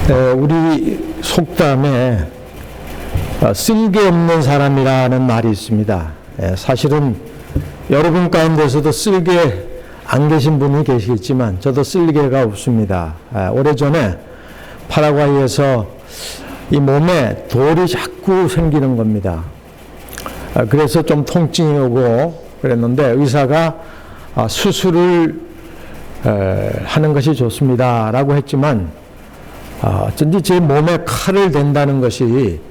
우리 속담에 쓸개 없는 사람이라는 말이 있습니다. 사실은 여러분 가운데서도 쓸개 안 계신 분이 계시겠지만 저도 쓸개가 없습니다. 오래전에 파라과이에서 이 몸에 돌이 자꾸 생기는 겁니다. 그래서 좀 통증이 오고 그랬는데 의사가 수술을 하는 것이 좋습니다 라고 했지만 어쩐지 제 몸에 칼을 댄다는 것이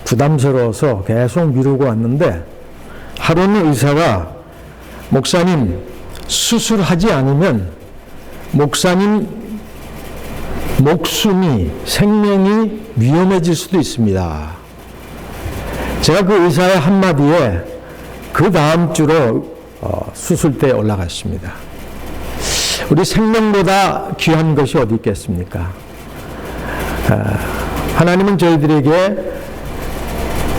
부담스러워서 계속 미루고 왔는데 하루는 의사가 목사님 수술하지 않으면 목사님 목숨이 생명이 위험해질 수도 있습니다. 제가 그 의사의 한마디에 그 다음 주로 수술대에 올라갔습니다. 우리 생명보다 귀한 것이 어디 있겠습니까? 하나님은 저희들에게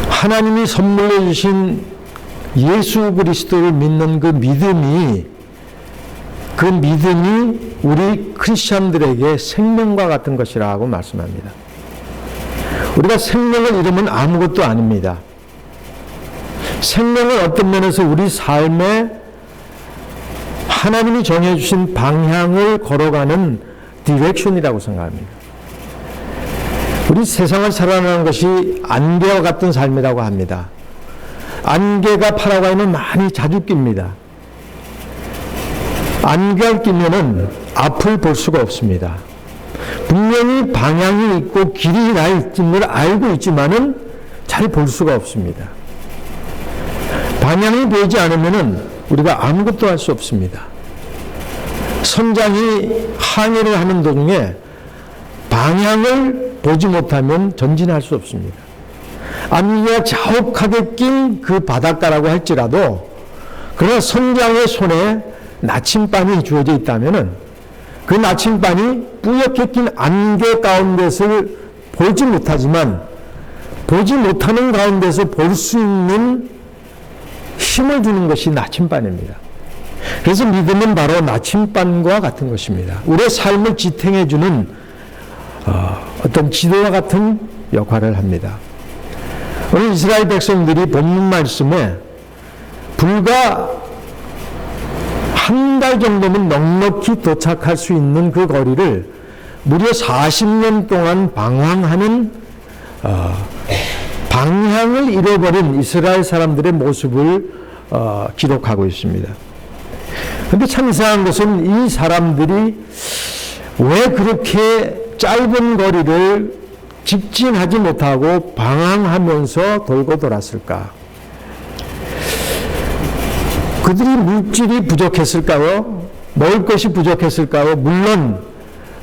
하나님이 선물로 주신 예수 그리스도를 믿는 그 믿음이 우리 크리스찬들에게 생명과 같은 것이라고 말씀합니다. 우리가 생명을 잃으면 아무것도 아닙니다. 생명은 어떤 면에서 우리 삶에 하나님이 정해주신 방향을 걸어가는 디렉션이라고 생각합니다. 우리 세상을 살아가는 것이 안개와 같은 삶이라고 합니다. 안개가 파라과이는 많이 자주 낍니다. 안개가 끼면은 앞을 볼 수가 없습니다. 분명히 방향이 있고 길이 나 있는 걸 알고 있지만은 잘 볼 수가 없습니다. 방향이 보이지 않으면은 우리가 아무것도 할 수 없습니다. 선장이 항해를 하는 도중에 방향을 보지 못하면 전진할 수 없습니다. 안개가 자욱하게 낀 그 바닷가라고 할지라도 그러나 선장의 손에 나침반이 주어져 있다면은 그 나침반이 뿌옇게 낀 안개 가운데서 보지 못하지만 보지 못하는 가운데서 볼 수 있는 힘을 주는 것이 나침반입니다. 그래서 믿음은 바로 나침반과 같은 것입니다. 우리의 삶을 지탱해 주는 어떤 지도와 같은 역할을 합니다. 오늘 이스라엘 백성들이 본문 말씀에 불과 한 달 정도면 넉넉히 도착할 수 있는 그 거리를 무려 40년 동안 방황하는 방향을 잃어버린 이스라엘 사람들의 모습을 기록하고 있습니다. 그런데 참 이상한 것은 이 사람들이 왜 그렇게 짧은 거리를 직진하지 못하고 방황하면서 돌고 돌았을까? 그들이 물질이 부족했을까요? 먹을 것이 부족했을까요? 물론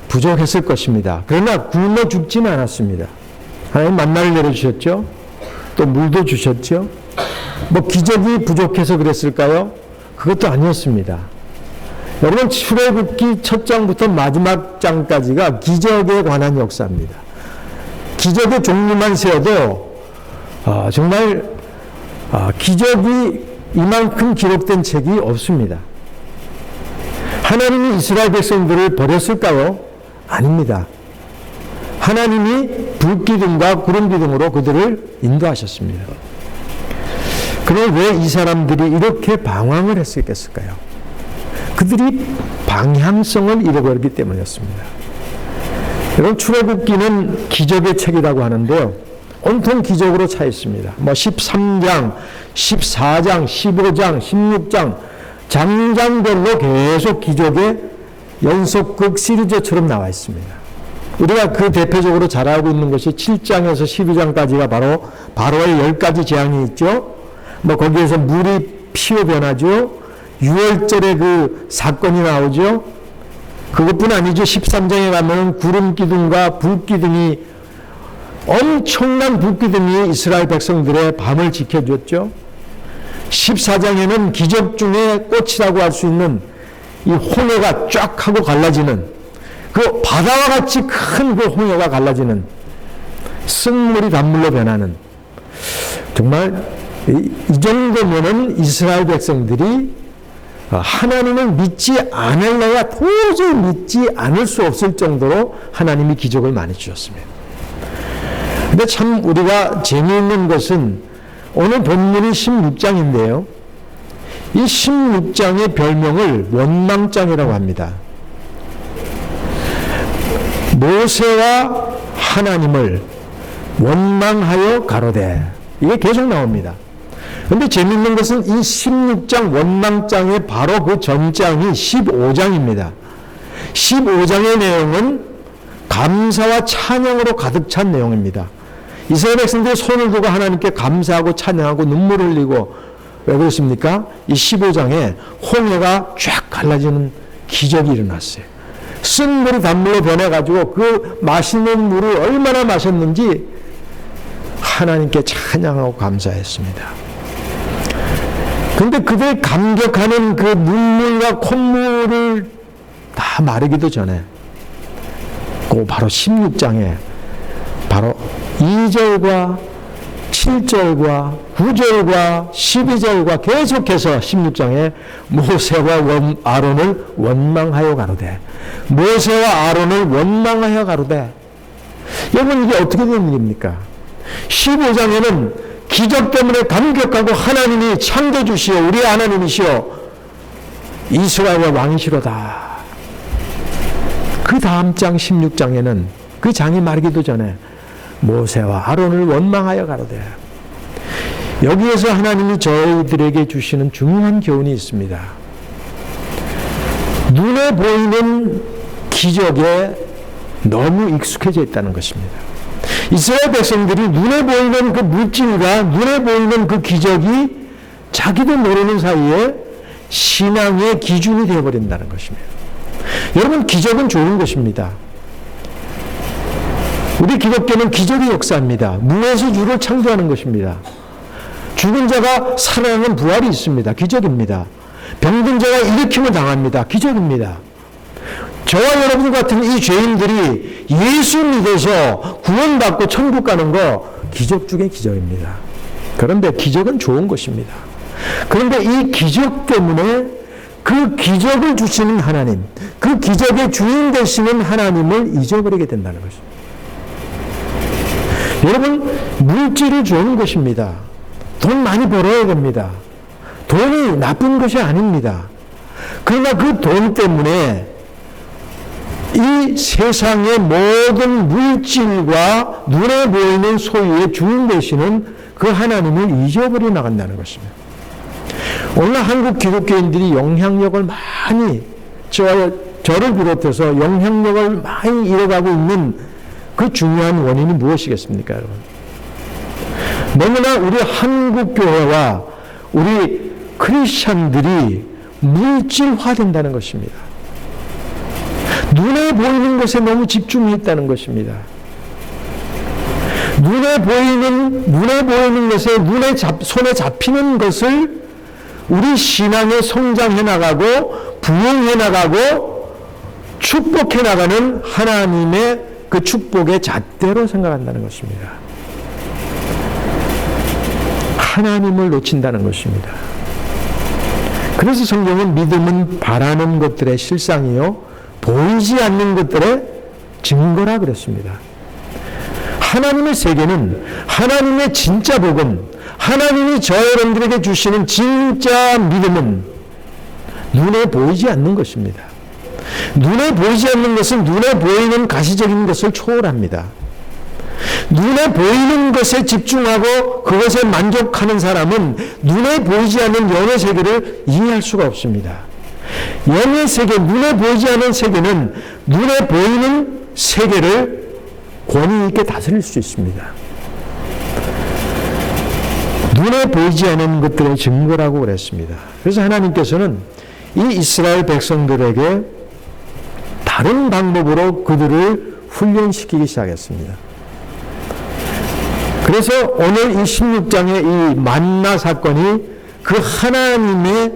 부족했을 것입니다. 그러나 굶어 죽지는 않았습니다. 하나님 만나를 내려주셨죠? 또 물도 주셨죠? 뭐 기적이 부족해서 그랬을까요? 그것도 아니었습니다. 여러분 출애굽기 첫 장부터 마지막 장까지가 기적에 관한 역사입니다. 기적의 종류만 세어도 정말 기적이 이만큼 기록된 책이 없습니다. 하나님이 이스라엘 백성들을 버렸을까요? 아닙니다. 하나님이 불기둥과 구름기둥으로 그들을 인도하셨습니다. 그럼 왜 이 사람들이 이렇게 방황을 했을까요? 그들이 방향성을 잃어버렸기 때문이었습니다. 여러분 출애굽기는 기적의 책이라고 하는데요. 온통 기적으로 차 있습니다. 13장, 14장, 15장, 16장 장장별로 계속 기적의 연속극 시리즈처럼 나와 있습니다. 우리가 그 대표적으로 잘 알고 있는 것이 7장에서 12장까지가 바로 바로의 10가지 재앙이 있죠. 거기에서 물이 피로 변하죠. 유월절에 그 사건이 나오죠. 그것뿐 아니죠. 13장에 가면 구름기둥과 불기둥이 엄청난 불기둥이 이스라엘 백성들의 밤을 지켜줬죠. 14장에는 기적 중에 꽃이라고 할 수 있는 이 홍해가 쫙 하고 갈라지는 그 바다와 같이 큰 그 홍해가 갈라지는 쓴물이 단물로 변하는 정말 이 정도면은 이스라엘 백성들이 하나님을 믿지 않을래야 도저히 믿지 않을 수 없을 정도로 하나님이 기적을 많이 주셨습니다. 근데 참 우리가 재미있는 것은 오늘 본문이 16장인데요. 이 16장의 별명을 원망장이라고 합니다. 모세와 하나님을 원망하여 가로되, 이게 계속 나옵니다. 그런데 재미있는 것은 이 16장 원망장의 바로 그 전장이 15장입니다. 15장의 내용은 감사와 찬양으로 가득 찬 내용입니다. 이스라엘 백성들이 손을 들고 하나님께 감사하고 찬양하고 눈물을 흘리고, 왜 그렇습니까? 이 15장에 홍해가 쫙 갈라지는 기적이 일어났어요. 쓴 물이 단물로 변해가지고 그 맛있는 물을 얼마나 마셨는지 하나님께 찬양하고 감사했습니다. 그런데 그들 감격하는 그 눈물과 콧물을 다 마르기도 전에 그 바로 16장에 바로 2절과 7절과 9절과 12절과 계속해서 16장에 모세와 아론을 원망하여 가로되, 모세와 아론을 원망하여 가로되. 여러분, 이게 어떻게 된 일입니까? 15장에는 기적 때문에 감격하고 하나님이 창조주시오, 우리 하나님이시오, 이스라엘의 왕이시로다. 그 다음 장 16장에는 그 장이 마르기도 전에 모세와 아론을 원망하여 가로되. 여기에서 하나님이 저희들에게 주시는 중요한 교훈이 있습니다. 눈에 보이는 기적에 너무 익숙해져 있다는 것입니다. 이스라엘 백성들이 눈에 보이는 그 물질과 눈에 보이는 그 기적이 자기도 모르는 사이에 신앙의 기준이 되어버린다는 것입니다. 여러분, 기적은 좋은 것입니다. 우리 기독교는 기적의 역사입니다. 무에서 유를 창조하는 것입니다. 죽은 자가 살아나는 부활이 있습니다. 기적입니다. 병든 자가 일으킴을 당합니다. 기적입니다. 저와 여러분 같은 이 죄인들이 예수 믿어서 구원받고 천국 가는 거 기적 중에 기적입니다. 그런데 기적은 좋은 것입니다. 그런데 이 기적 때문에 그 기적을 주시는 하나님, 그 기적의 주인 되시는 하나님을 잊어버리게 된다는 것입니다. 여러분, 물질이 좋은 것입니다. 돈 많이 벌어야 됩니다. 돈이 나쁜 것이 아닙니다. 그러나 그 돈 때문에 이 세상의 모든 물질과 눈에 보이는 소유의 주인 되시는 그 하나님을 잊어버려 나간다는 것입니다. 오늘 한국 기독교인들이 영향력을 많이, 저를 비롯해서 영향력을 많이 잃어가고 있는 그 중요한 원인이 무엇이겠습니까, 여러분? 너무나 우리 한국교회와 우리 크리스찬들이 물질화된다는 것입니다. 눈에 보이는 것에 너무 집중했다는 것입니다. 눈에 보이는 것에 손에 잡히는 것을 우리 신앙에 성장해 나가고 부흥해 나가고 축복해 나가는 하나님의 그 축복의 잣대로 생각한다는 것입니다. 하나님을 놓친다는 것입니다. 그래서 성경은 믿음은 바라는 것들의 실상이요 보이지 않는 것들의 증거라 그랬습니다. 하나님의 세계는, 하나님의 진짜 복은, 하나님이 저 여러분들에게 주시는 진짜 믿음은 눈에 보이지 않는 것입니다. 눈에 보이지 않는 것은 눈에 보이는 가시적인 것을 초월합니다. 눈에 보이는 것에 집중하고 그것에 만족하는 사람은 눈에 보이지 않는 영의 세계를 이해할 수가 없습니다. 영의 세계, 눈에 보이지 않는 세계는 눈에 보이는 세계를 권위 있게 다스릴 수 있습니다. 눈에 보이지 않는 것들의 증거라고 그랬습니다. 그래서 하나님께서는 이 이스라엘 백성들에게 다른 방법으로 그들을 훈련시키기 시작했습니다. 그래서 오늘 이 16장의 이 만나 사건이 그 하나님의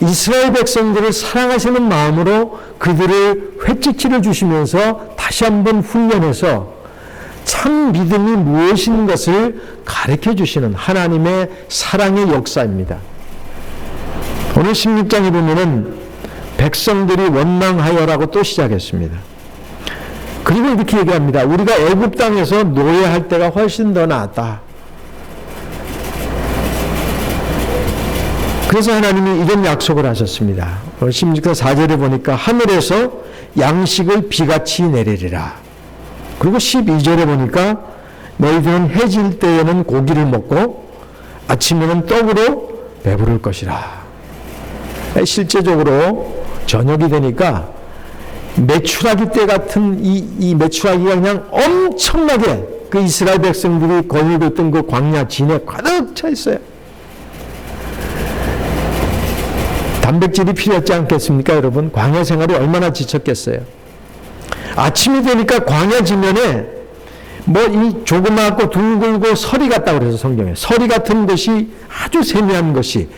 이스라엘 백성들을 사랑하시는 마음으로 그들을 횟집치를 주시면서 다시 한번 훈련해서 참 믿음이 무엇인 것을 가르쳐 주시는 하나님의 사랑의 역사입니다. 오늘 16장에 보면은 백성들이 원망하여라고 또 시작했습니다. 그리고 이렇게 얘기합니다. 우리가 애굽 땅에서 노예할 때가 훨씬 더 나았다. 그래서 하나님이 이런 약속을 하셨습니다. 16장 4절에 보니까 하늘에서 양식을 비같이 내리리라. 그리고 12절에 보니까 너희들은 해질 때에는 고기를 먹고 아침에는 떡으로 배부를 것이라. 실제적으로 저녁이 되니까 메추라기 때 같은 이 메추라기가 그냥 엄청나게 그 이스라엘 백성들이 거닐고 있던 그 광야 진에 가득 차 있어요. 단백질이 필요하지 않겠습니까, 여러분? 광야 생활이 얼마나 지쳤겠어요. 아침이 되니까 광야 지면에 뭐 이 조그맣고 둥글고 서리 같다고 그래서 성경에 서리 같은 것이 아주 세미한 것이,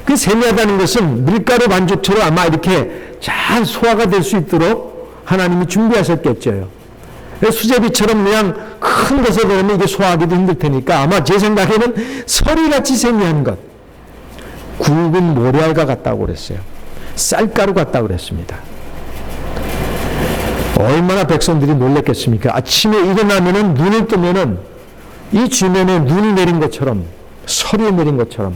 그 세미하다는 것은 밀가루 반죽처럼 아마 이렇게 잘 소화가 될 수 있도록 하나님이 준비하셨겠죠. 수제비처럼 그냥 큰 것에 넣으면 이게 소화하기도 힘들 테니까 아마 제 생각에는 서리같이 세미한 것, 굵은 모래알과 같다고 그랬어요. 쌀가루 같다고 그랬습니다. 얼마나 백성들이 놀랐겠습니까? 아침에 일어나면은 눈을 뜨면은 이 주변에 눈이 내린 것처럼, 서리 내린 것처럼.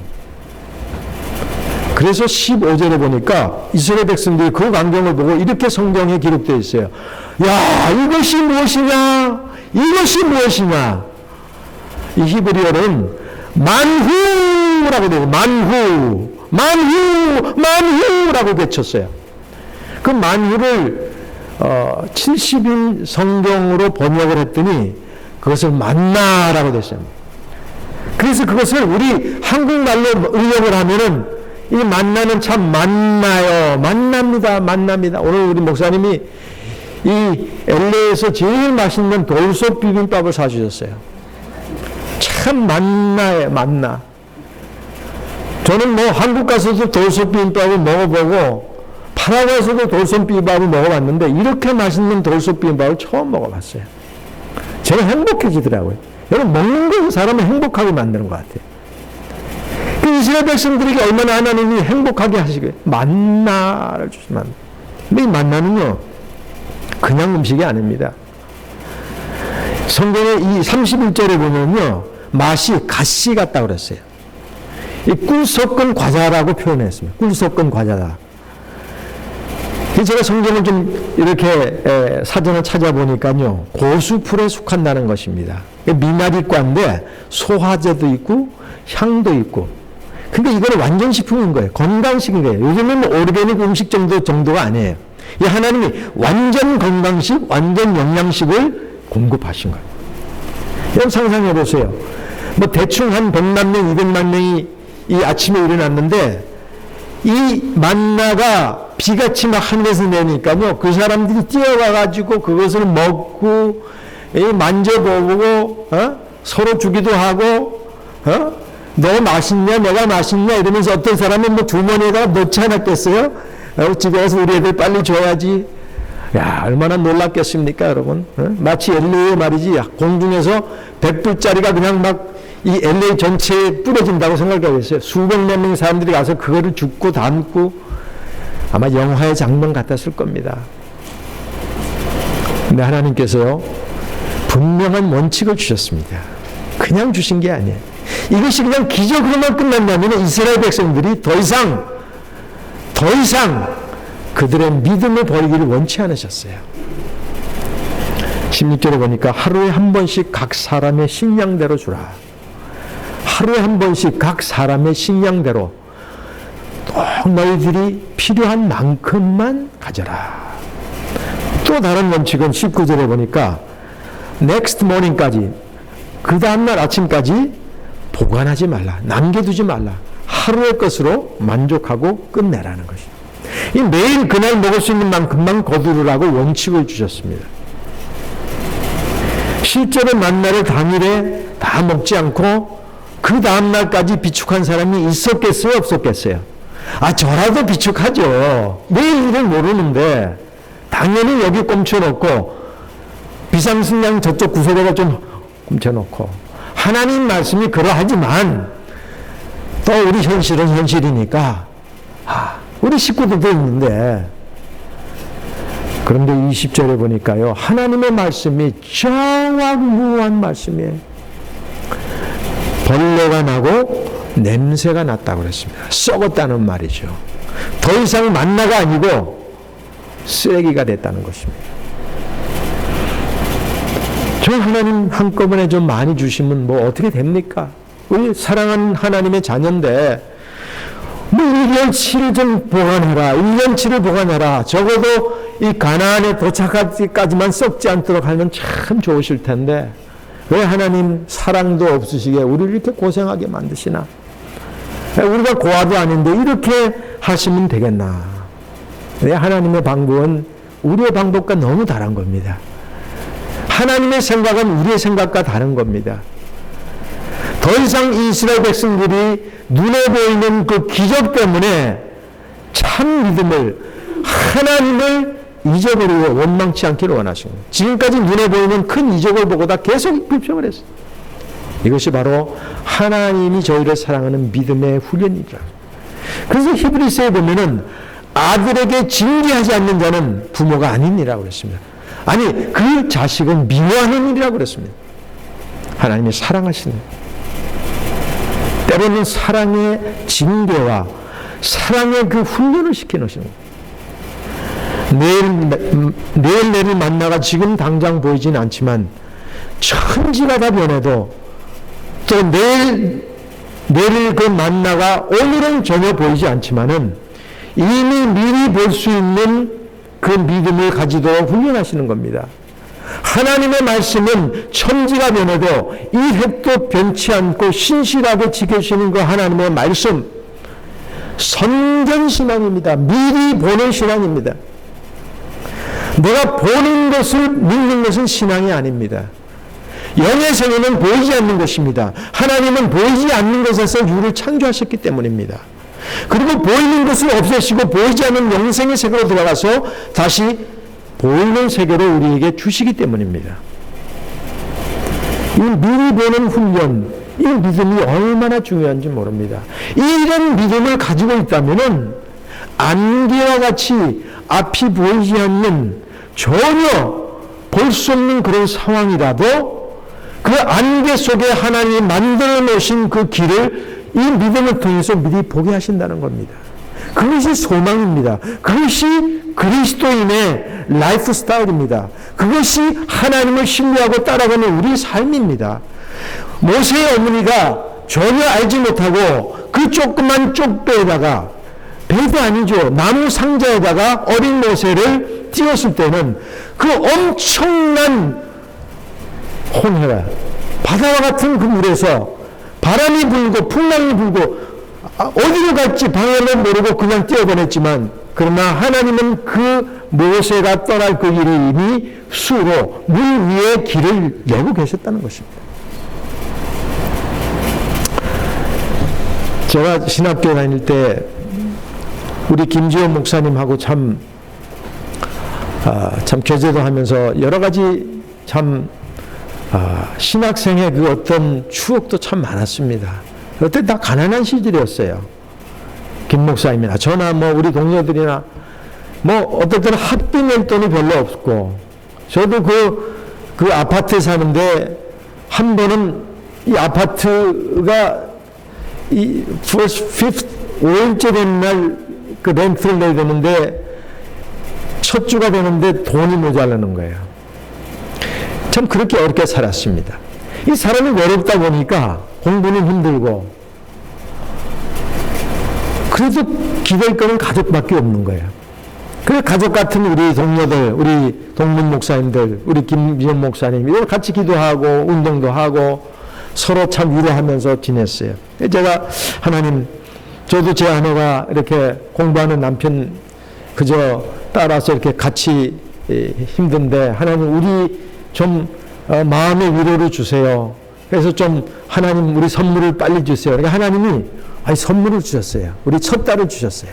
그래서 15절에 보니까 이스라엘 백성들이 그 광경을 보고 이렇게 성경에 기록되어 있어요. 야, 이것이 무엇이냐? 이것이 무엇이냐? 이 히브리어는 만후라고 돼요. 만후, 만후, 만후라고 외쳤어요. 그 만후를 70인 성경으로 번역을 했더니 그것을 만나라고 됐어요. 그래서 그것을 우리 한국말로 응역을 하면은 이 만나는 참 만나요. 만납니다. 만납니다. 오늘 우리 목사님이 이 LA에서 제일 맛있는 돌솥 비빔밥을 사주셨어요. 참 만나요. 만나. 저는 뭐 한국 가서도 돌솥 비빔밥을 먹어보고 파라과이에서도 돌솥 비빔밥을 먹어봤는데 이렇게 맛있는 돌솥 비빔밥을 처음 먹어봤어요. 제가 행복해지더라고요. 여러분, 먹는 건 사람을 행복하게 만드는 것 같아요. 그 이스라엘 백성들에게 얼마나 하나님이 행복하게 하시게 만나를 주시면, 근데 이 만나는요 그냥 음식이 아닙니다. 성경에 이 31절에 보면요 맛이 갓씨 같다고 그랬어요. 이 꿀 섞은 과자라고 표현했습니다. 꿀 섞은 과자다. 제가 성경을 좀 이렇게 사전을 찾아보니까요 고수풀에 속한다는 것입니다. 미나리과인데 소화제도 있고 향도 있고, 근데 이거는 완전 식품인 거예요. 건강식인 거예요. 요즘은 오르게닉 음식 정도가 아니에요. 이 하나님이 완전 건강식, 완전 영양식을 공급하신 거예요. 여러분 상상해 보세요. 뭐 대충 한 100만 명, 200만 명이 이 아침에 일어났는데 이 만나가 비같이 막 하늘에서 내니까요 그 사람들이 뛰어가가지고 그것을 먹고 만져보고 서로 주기도 하고 너 맛있냐 내가 맛있냐 이러면서 어떤 사람은 뭐 주머니에다가 넣지 않았겠어요? 집에 가서 우리 애들 빨리 줘야지. 야, 얼마나 놀랐겠습니까 여러분? 마치 LA에 말이지 공중에서 100불짜리가 그냥 막 이 LA 전체에 뿌려진다고 생각하겠어요. 수백만 명의 사람들이 가서 그거를 줍고 담고 아마 영화의 장면 같았을 겁니다. 근데 하나님께서요 분명한 원칙을 주셨습니다. 그냥 주신 게 아니에요. 이것이 그냥 기적으로만 끝난다면 이스라엘 백성들이 더 이상 그들의 믿음을 버리기를 원치 않으셨어요. 16절에 보니까 하루에 한 번씩 각 사람의 식량대로 주라. 하루에 한 번씩 각 사람의 식량대로 꼭 너희들이 필요한 만큼만 가져라. 또 다른 원칙은 19절에 보니까 next morning까지, 그 다음날 아침까지 보관하지 말라. 남겨두지 말라. 하루의 것으로 만족하고 끝내라는 것입니다. 이 매일 그날 먹을 수 있는 만큼만 거두르라고 원칙을 주셨습니다. 실제로 만나를 당일에 다 먹지 않고 그 다음날까지 비축한 사람이 있었겠어요? 없었겠어요? 저라도 비축하죠. 내일 일을 모르는데 당연히 여기 꼼쳐놓고 비상식량 저쪽 구석에다 좀 꼼쳐놓고, 하나님 말씀이 그러하지만 또 우리 현실은 현실이니까 우리 식구들도 있는데, 그런데 20절에 보니까요, 하나님의 말씀이 정확무한 말씀이에요. 벌레가 나고 냄새가 났다고 그랬습니다. 썩었다는 말이죠. 더 이상 만나가 아니고 쓰레기가 됐다는 것입니다. 저 하나님 한꺼번에 좀 많이 주시면 뭐 어떻게 됩니까? 우리 사랑하는 하나님의 자녀인데, 뭐 1년치를 좀 보관해라, 1년치를 보관해라. 적어도 이 가나안에 도착하기까지만 썩지 않도록 하면 참 좋으실 텐데, 왜 하나님 사랑도 없으시게 우리를 이렇게 고생하게 만드시나? 우리가 고아도 아닌데 이렇게 하시면 되겠나? 하나님의 방법은 우리의 방법과 너무 다른 겁니다. 하나님의 생각은 우리의 생각과 다른 겁니다. 더 이상 이스라엘 백성들이 눈에 보이는 그 기적 때문에 참 믿음을, 하나님을 잊어버리고 원망치 않기를 원하시는 거예요. 지금까지 눈에 보이는 큰 이적을 보고 다 계속 불평을 했어요. 이것이 바로 하나님이 저희를 사랑하는 믿음의 훈련이라. 그래서 히브리서에 보면은 아들에게 징계하지 않는 자는 부모가 아니니라고 그랬습니다. 아니, 그 자식을 미워하는 일이라고 그랬습니다. 하나님이 사랑하시는, 때로는 사랑의 징계와 사랑의 그 훈련을 시켜놓으시는 거예요. 내일 만나가 지금 당장 보이진 않지만 천지가 다 변해도 또 내일 그 만나가 오늘은 전혀 보이지 않지만은 이미 미리 볼 수 있는 그 믿음을 가지도록 훈련하시는 겁니다. 하나님의 말씀은 천지가 변해도 이 획도 변치 않고 신실하게 지켜주시는 그 하나님의 말씀, 선전신앙입니다. 미리 보는 신앙입니다. 내가 보는 것을 믿는 것은 신앙이 아닙니다. 영의 생애는 보이지 않는 것입니다. 하나님은 보이지 않는 것에서 유를 창조하셨기 때문입니다. 그리고 보이는 것을 없애시고 보이지 않는 영생의 세계로 들어가서 다시 보이는 세계로 우리에게 주시기 때문입니다. 이 미리 보는 훈련, 이 믿음이 얼마나 중요한지 모릅니다. 이런 믿음을 가지고 있다면은 안개와 같이 앞이 보이지 않는, 전혀 볼 수 없는 그런 상황이라도 그 안개 속에 하나님이 만들어 놓으신 그 길을 이 믿음을 통해서 미리 보게 하신다는 겁니다. 그것이 소망입니다. 그것이 그리스도인의 라이프 스타일입니다. 그것이 하나님을 신뢰하고 따라가는 우리의 삶입니다. 모세의 어머니가 전혀 알지 못하고 그 조그만 쪽배에다가, 배도 아니죠, 나무 상자에다가 어린 모세를 띄웠을 때는 그 엄청난 홍해가, 바다와 같은 그 물에서 바람이 불고 풍랑이 불고 어디로 갈지 방향을 모르고 그냥 뛰어보냈지만, 그러나 하나님은 그 모세가 떠날 그 길을 이미 수로 물 위에 길을 내고 계셨다는 것입니다. 제가 신학교 다닐 때 우리 김지원 목사님하고 참 교제도 하면서 여러 가지 참 신학생의 그 어떤 추억도 참 많았습니다. 그때 다 가난한 시절이었어요. 김 목사님이나 저나 뭐 우리 동료들이나 뭐 어떨 때는 학비 낼 돈이 별로 없고, 저도 그 아파트에 사는데 한 번은 이 아파트가 이 first, fifth, 5일째 된 날 그 렌트를 내야 되는데 첫 주가 되는데 돈이 모자라는 거예요. 참 그렇게 어렵게 살았습니다. 이 사람이 외롭다 보니까 공부는 힘들고, 그래도 기댈 거는 가족밖에 없는 거예요. 그래서 가족 같은 우리 동료들, 우리 동문 목사님들, 우리 김지영 목사님, 이걸 같이 기도하고 운동도 하고 서로 참 위로하면서 지냈어요. 제가 하나님, 저도 제 아내가 이렇게 공부하는 남편 그저 따라서 이렇게 같이 힘든데, 하나님 우리 좀 마음의 위로를 주세요. 그래서 좀 하나님 우리 선물을 빨리 주세요. 그러니까 하나님이 선물을 주셨어요. 우리 첫 딸을 주셨어요.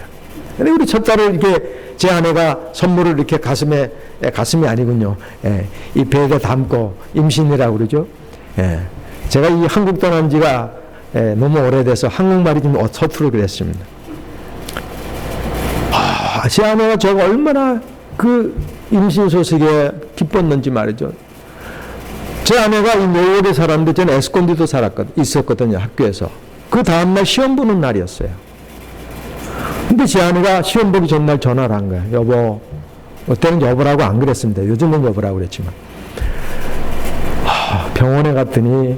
근데 우리 첫 딸을 이렇게 제 아내가 선물을 이렇게 가슴이 아니군요. 이 배에 담고 임신이라고 그러죠. 제가 이 한국 떠난 지가 너무 오래돼서 한국말이 좀 서투르 그랬습니다. 제 아내가 제가 얼마나 그 임신 소식에 기뻤는지 말이죠. 제 아내가 이 노을에 살았는데 저는 에스콘디도 있었거든요, 학교에서. 그 다음날 시험 보는 날이었어요. 근데 제 아내가 시험 보기 전날 전화를 한 거예요. 여보, 그때는 여보라고 안 그랬습니다. 요즘은 여보라고 그랬지만. 병원에 갔더니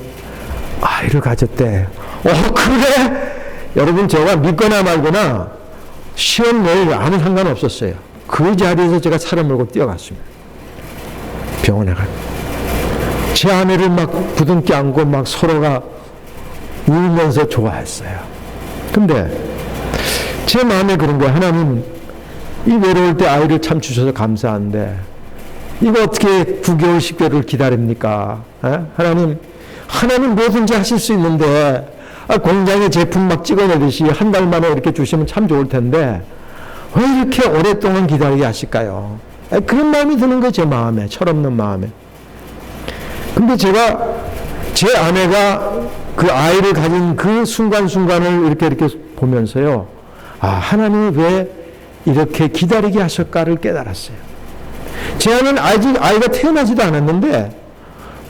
아이를 가졌대. 그래? 여러분, 제가 믿거나 말거나 시험 내일 아무 상관없었어요. 그 자리에서 제가 차를 몰고 뛰어갔습니다. 병원에 가. 제 아내를 막 부둥켜 안고 막 서로가 울면서 좋아했어요. 근데 제 마음에 그런 거예요. 하나님, 이 외로울 때 아이를 참 주셔서 감사한데 이거 어떻게 9개월, 10개월을 기다립니까? 하나님 뭐든지 하실 수 있는데 공장에 제품 막 찍어내듯이 한 달 만에 이렇게 주시면 참 좋을 텐데 왜 이렇게 오랫동안 기다리게 하실까요? 그런 마음이 드는 거예요. 제 마음에, 철없는 마음에. 근데 제가 제 아내가 그 아이를 가진 그 순간순간을 이렇게 보면서요, 하나님이 왜 이렇게 기다리게 하실까를 깨달았어요. 제 아내는 아직 아이가 태어나지도 않았는데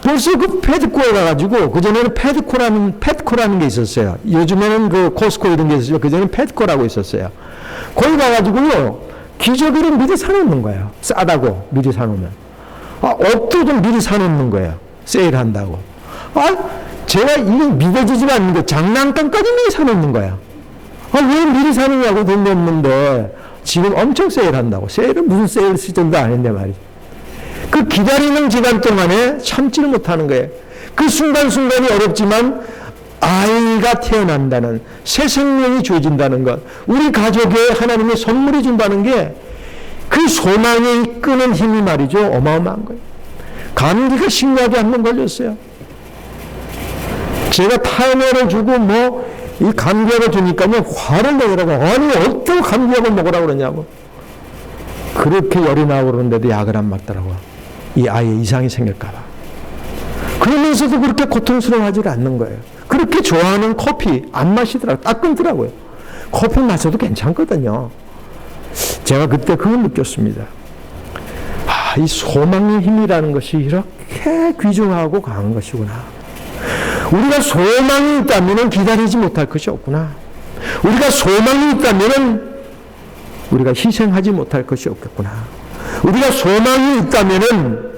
벌써 그 패드코에 가가지고, 그전에는 패드코라는 게 있었어요. 요즘에는 그 코스코 이런 게 있었죠. 그전에는 패드코라고 있었어요. 거기 가가지고요, 기저귀를 미리 사놓는 거예요. 싸다고 미리 사놓으면. 옷도 좀 미리 사놓는 거예요. 세일한다고. 제가 이게 믿어지지가 않는 거, 장난감까지 미리 사놓는 거야. 왜 미리 사느냐고 돈 냈는데 지금 엄청 세일한다고. 세일은 무슨 세일 시즌도 아닌데 말이죠. 그 기다리는 기간 동안에 참지를 못하는 거예요. 그 순간순간이 어렵지만 아이가 태어난다는, 새 생명이 주어진다는 것, 우리 가족에 하나님이 선물해 준다는 게 그 소망이 끄는 힘이 말이죠, 어마어마한 거예요. 감기가 심하게 한 번 걸렸어요. 제가 타이머를 주고 이 감기약을 주니까요, 화를 내더라고. 아니, 어떤 감기약을 먹으라고 그러냐고. 그렇게 열이 나고 그러는데도 약을 안 맞더라고요. 이 아이의 이상이 생길까봐. 그러면서도 그렇게 고통스러워하지 않는 거예요. 그렇게 좋아하는 커피 안 마시더라고요. 딱 끊더라고요. 커피 마셔도 괜찮거든요. 제가 그때 그걸 느꼈습니다. 이 소망의 힘이라는 것이 이렇게 귀중하고 강한 것이구나. 우리가 소망이 있다면 기다리지 못할 것이 없구나. 우리가 소망이 있다면 우리가 희생하지 못할 것이 없겠구나. 우리가 소망이 있다면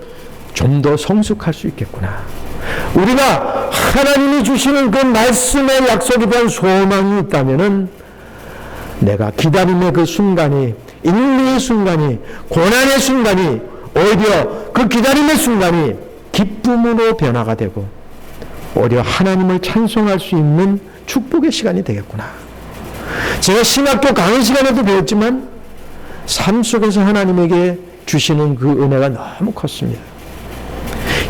좀 더 성숙할 수 있겠구나. 우리가 하나님이 주시는 그 말씀의 약속에 대한 소망이 있다면 내가 기다림의 그 순간이, 인내의 순간이, 고난의 순간이, 오히려 그 기다림의 순간이 기쁨으로 변화가 되고 오히려 하나님을 찬송할 수 있는 축복의 시간이 되겠구나. 제가 신학교 강의 시간에도 배웠지만 삶 속에서 하나님에게 주시는 그 은혜가 너무 컸습니다.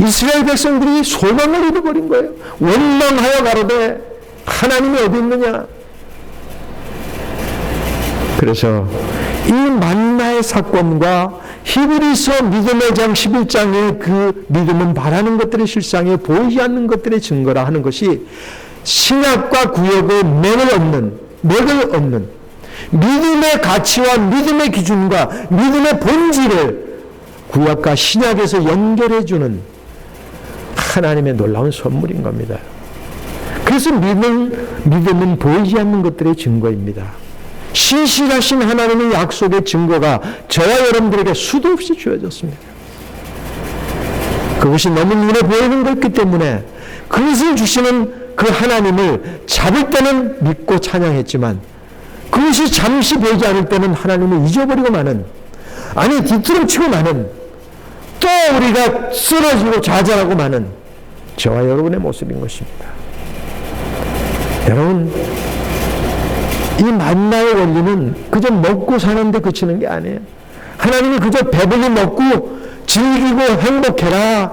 이스라엘 백성들이 소망을 잃어버린 거예요. 원망하여 가로되 하나님이 어디 있느냐. 그래서 이 만나의 사건과 히브리서 믿음의 장 11장의 그 믿음은 바라는 것들의 실상에 보이지 않는 것들의 증거라 하는 것이 신약과 구약의 맥을 얻는 믿음의 가치와 믿음의 기준과 믿음의 본질을 구약과 신약에서 연결해주는 하나님의 놀라운 선물인 겁니다. 그래서 믿음은 보이지 않는 것들의 증거입니다. 신실하신 하나님의 약속의 증거가 저와 여러분들에게 수도 없이 주어졌습니다. 그것이 너무 눈에 보이는 것이기 때문에 그것을 주시는 그 하나님을 잡을 때는 믿고 찬양했지만 그것이 잠시 보이지 않을 때는 하나님을 잊어버리고 마는, 아니 뒤트름치고 마는, 또 우리가 쓰러지고 좌절하고 마는 저와 여러분의 모습인 것입니다. 여러분, 이 만나의 원리는 그저 먹고 사는데 그치는 게 아니에요. 하나님이 그저 배불리 먹고 즐기고 행복해라,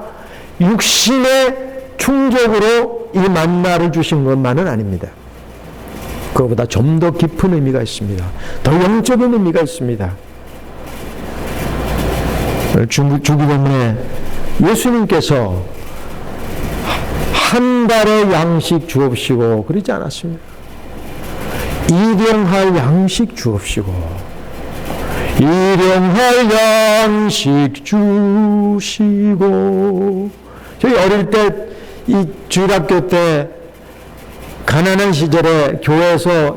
육신의 충족으로 이 만나를 주신 것만은 아닙니다. 그거보다 좀 더 깊은 의미가 있습니다. 더 영적인 의미가 있습니다. 주기 때문에 예수님께서 한 달의 양식 주옵시고 그러지 않았습니다. 일용할 양식 주옵시고 일용할 양식 주시고. 저희 어릴 때 이 주일학교 때 가난한 시절에 교회에서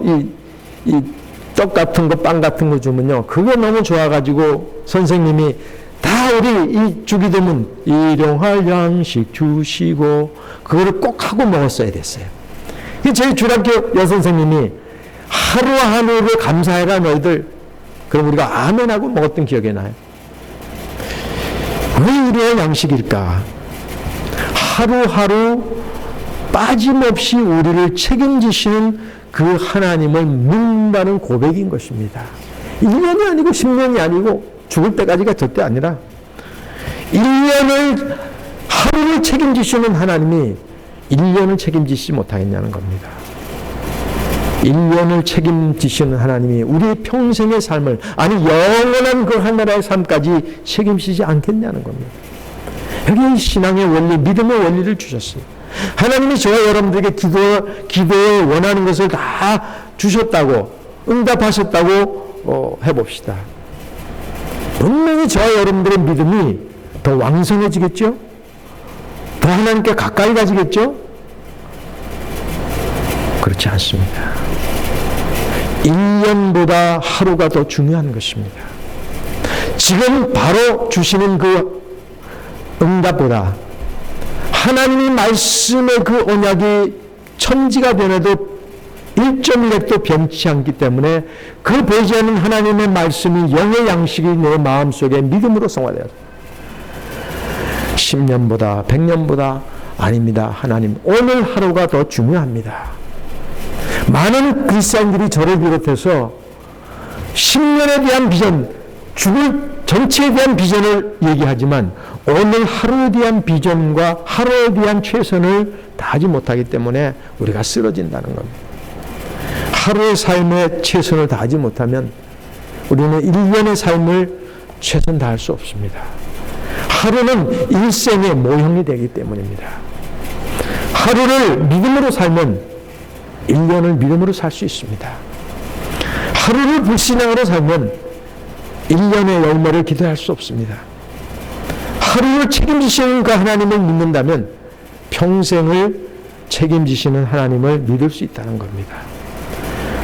이 떡 같은 거, 빵 같은 거 주면요, 그게 너무 좋아가지고 선생님이 다 우리 이 주기 되면 일용할 양식 주시고 그거를 꼭 하고 먹었어야 됐어요. 저희 주일학교 여선생님이 하루하루를 감사해라 너희들. 그럼 우리가 아멘하고 먹었던 기억이 나요. 왜 일용할 양식일까? 하루하루 빠짐없이 우리를 책임지시는 그 하나님을 믿는다는 고백인 것입니다. 1년이 아니고 10년이 아니고 죽을 때까지가 절대 아니라 1년을 하루를 책임지시는 하나님이 1년을 책임지시지 못하겠냐는 겁니다. 1년을 책임지시는 하나님이 우리의 평생의 삶을, 아니 영원한 그 하나님의 삶까지 책임지지 않겠냐는 겁니다. 여기 신앙의 원리, 믿음의 원리를 주셨어요. 하나님이 저와 여러분들에게 기도에 원하는 것을 다 주셨다고, 응답하셨다고 해봅시다. 분명히 저와 여러분들의 믿음이 더 왕성해지겠죠? 더 하나님께 가까이 가지겠죠? 그렇지 않습니다. 1년보다 하루가 더 중요한 것입니다. 지금 바로 주시는 그 응답보다 하나님이 말씀의 그 언약이 천지가 변해도 1.1획도 변치 않기 때문에 그 보이지 않는 하나님의 말씀이 영의 양식이 내 마음속에 믿음으로 성화되었다. 10년보다 100년보다 아닙니다. 하나님, 오늘 하루가 더 중요합니다. 많은 그리스도인들이 저를 비롯해서 10년에 대한 비전, 죽을 전체에 대한 비전을 얘기하지만 오늘 하루에 대한 비전과 하루에 대한 최선을 다하지 못하기 때문에 우리가 쓰러진다는 겁니다. 하루의 삶에 최선을 다하지 못하면 우리는 1년의 삶을 최선 다할 수 없습니다. 하루는 일생의 모형이 되기 때문입니다. 하루를 믿음으로 살면 1년을 믿음으로 살 수 있습니다. 하루를 불신앙으로 살면 1년의 열매를 기대할 수 없습니다. 하루를 책임지시는 그 하나님을 믿는다면 평생을 책임지시는 하나님을 믿을 수 있다는 겁니다.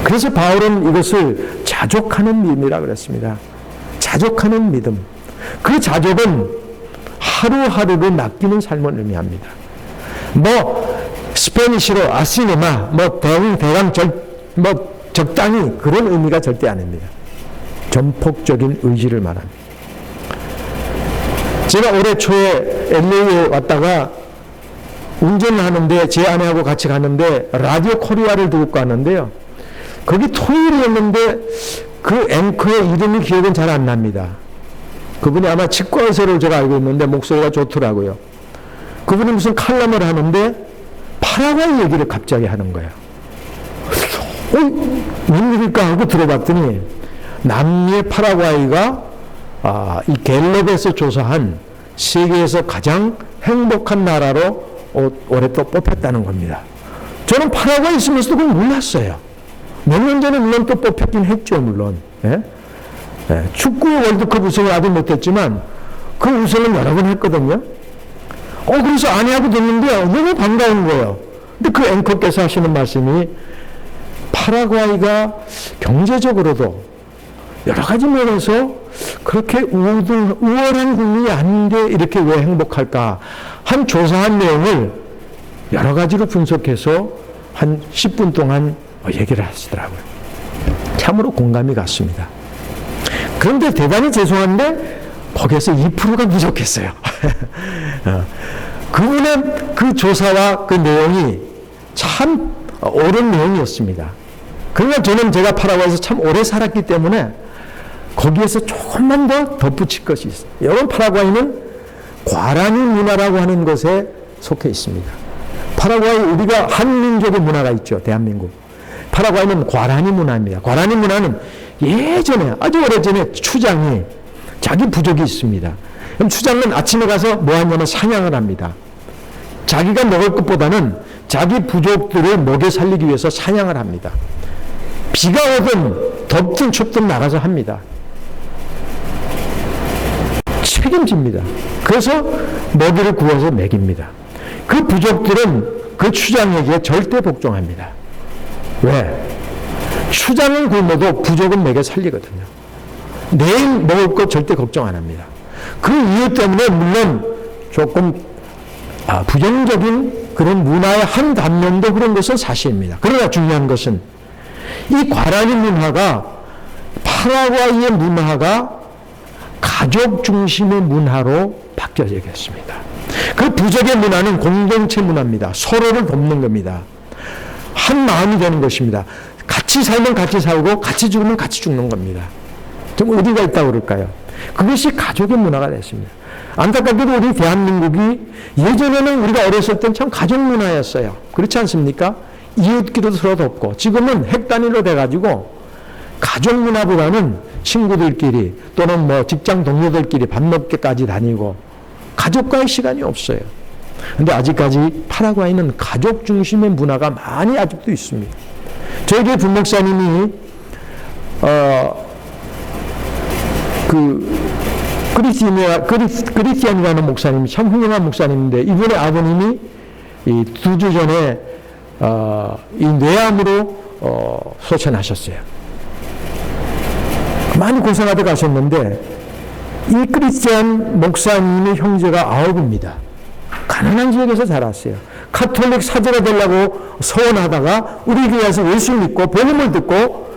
그래서 바울은 이것을 자족하는 믿음이라고 그랬습니다. 자족하는 믿음. 그 자족은 하루하루를 맡기는 삶을 의미합니다. 스페니시로 아시네마, 대강 적당히 그런 의미가 절대 아닙니다. 전폭적인 의지를 말합니다. 제가 올해 초에 LA에 왔다가 운전을 하는데 제 아내하고 같이 가는데 라디오 코리아를 듣고 가는데요. 거기 토요일이었는데 그 앵커의 이름이 기억은 잘 안 납니다. 그분이 아마 치과의사로 제가 알고 있는데 목소리가 좋더라고요. 그분이 무슨 칼럼을 하는데 파라과이 얘기를 갑자기 하는 거예요. 웬일일까 하고 들어봤더니 남미의 파라과이가 이 갤럽에서 조사한 세계에서 가장 행복한 나라로 올해 또 뽑혔다는 겁니다. 저는 파라과이 있으면서도 그걸 몰랐어요. 몇 년 전에 물론 또 뽑혔긴 했죠, 물론. 예? 축구 월드컵 우승을 아직 못했지만 그 우승은 여러 번 했거든요. 그래서 아내하고 듣는데 너무 반가운 거예요. 근데 그 앵커께서 하시는 말씀이 파라과이가 경제적으로도 여러 가지 면에서 그렇게 우월한 국민이 아닌데 이렇게 왜 행복할까? 한 조사한 내용을 여러 가지로 분석해서 한 10분 동안 얘기를 하시더라고요. 참으로 공감이 갔습니다. 그런데 대단히 죄송한데 거기에서 2%가 부족했어요. 그분의 그 조사와 그 내용이 참 옳은 내용이었습니다. 그러나 저는 제가 파라과이에서 참 오래 살았기 때문에 거기에서 조금만 더 덧붙일 것이 있어요. 여러분, 파라과이는 과라니 문화라고 하는 것에 속해 있습니다. 파라과이, 우리가 한민족의 문화가 있죠. 대한민국. 파라과이는 과라니 문화입니다. 과라니 문화는 예전에, 아주 오래전에 추장이 자기 부족이 있습니다. 그럼 추장은 아침에 가서 뭐 하냐면 사냥을 합니다. 자기가 먹을 것보다는 자기 부족들을 먹여 살리기 위해서 사냥을 합니다. 비가 오든 덥든 춥든 나가서 합니다. 책임집니다. 그래서 먹이를 구워서 먹입니다. 그 부족들은 그 추장에게 절대 복종합니다. 왜? 추장은 굶어도 부족은 먹여 살리거든요. 내일 먹을 것 절대 걱정 안 합니다. 그 이유 때문에 물론 조금 부정적인 그런 문화의 한 단면도 그런 것은 사실입니다. 그러나 중요한 것은 이 과라니 문화가 파라과이의 문화가 가족 중심의 문화로 바뀌어야겠습니다. 그 부족의 문화는 공동체 문화입니다. 서로를 돕는 겁니다. 한 마음이 되는 것입니다. 같이 살면 같이 살고 같이 죽으면 같이 죽는 겁니다. 좀 어디가 있다고 그럴까요? 그것이 가족의 문화가 됐습니다. 안타깝게도 우리 대한민국이 예전에는 우리가 어렸을 땐 참 가족 문화였어요. 그렇지 않습니까? 이웃끼리도 서로 돕고 지금은 핵 단위로 돼가지고 가족 문화보다는 친구들끼리 또는 뭐 직장 동료들끼리 밥 먹기까지 다니고 가족과의 시간이 없어요. 근데 아직까지 파라과이는 가족 중심의 문화가 많이 아직도 있습니다. 저희 교회 부목사님이 그리스티안이라는 목사님이 참 훌륭한 목사님인데 이분의 아버님이 2주 전에 이 뇌암으로 소천하셨어요. 많이 고생하다 가셨는데 이 크리스티안 목사님의 형제가 9입니다. 가난한 지역에서 자랐어요. 카톨릭 사제가 되려고 소원하다가 우리 교회에서 예수 믿고 복음을 듣고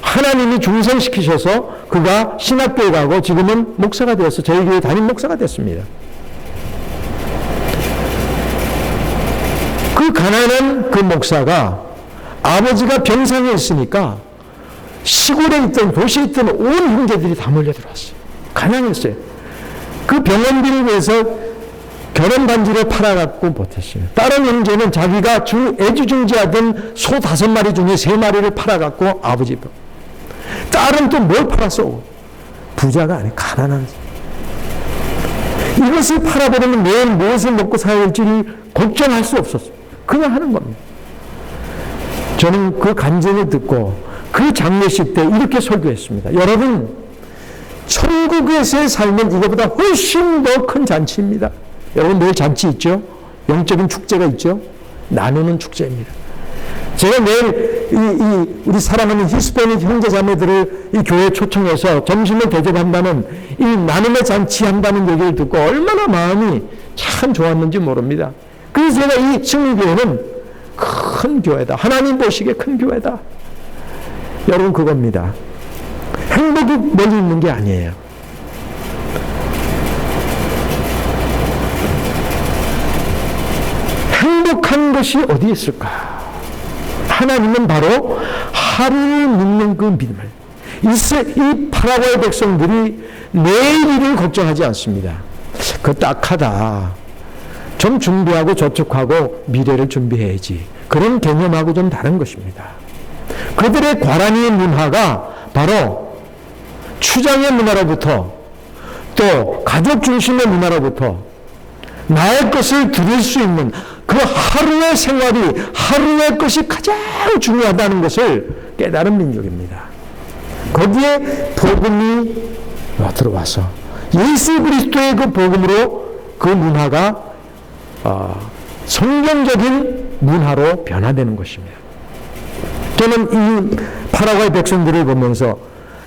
하나님이 중생시키셔서 그가 신학교에 가고 지금은 목사가 되어서 저희 교회 담임 목사가 됐습니다. 그 가난한 그 목사가 아버지가 병상에 있으니까 시골에 있던 도시에 있던 온 형제들이 다 몰려 들어왔어요. 가난했어요. 그 병원비를 위해서 결혼 반지를 팔아갖고 못했어요. 다른 형제는 자기가 애주중지하던 소 5마리 중에 3마리를 팔아갖고 아버지 병. 딸은 또 뭘 팔았어? 부자가 아니고 가난한. 이것을 팔아버리면 내일 무엇을 먹고 살지를 걱정할 수 없었어요. 그냥 하는 겁니다. 저는 그 간증을 듣고 그 장례식 때 이렇게 설교했습니다. 여러분, 천국에서의 삶은 이거보다 훨씬 더 큰 잔치입니다. 여러분 내일 잔치 있죠? 영적인 축제가 있죠? 나누는 축제입니다. 제가 내일 우리 사랑하는 히스패닉 형제자매들을 이 교회에 초청해서 점심을 대접한다는 이 나눔의 잔치 한다는 얘기를 듣고 얼마나 마음이 참 좋았는지 모릅니다. 그래서 제가 이 승리교회는 큰 교회다. 하나님 보시기에 큰 교회다. 여러분 그겁니다. 행복이 멀리 있는 게 아니에요. 행복한 것이 어디 있을까? 하나님은 바로 하루를 묻는 그 믿음을. 이 파라과이 백성들이 내일 일을 걱정하지 않습니다. 그거 딱하다. 좀 준비하고 저축하고 미래를 준비해야지. 그런 개념하고 좀 다른 것입니다. 그들의 과라니의 문화가 바로 추장의 문화로부터 또 가족 중심의 문화로부터 나의 것을 드릴 수 있는 그 하루의 생활이 하루의 것이 가장 중요하다는 것을 깨달은 민족입니다. 거기에 복음이 들어와서 예수 그리스도의 그 복음으로 그 문화가 성경적인 문화로 변화되는 것입니다. 저는 이 파라과이 백성들을 보면서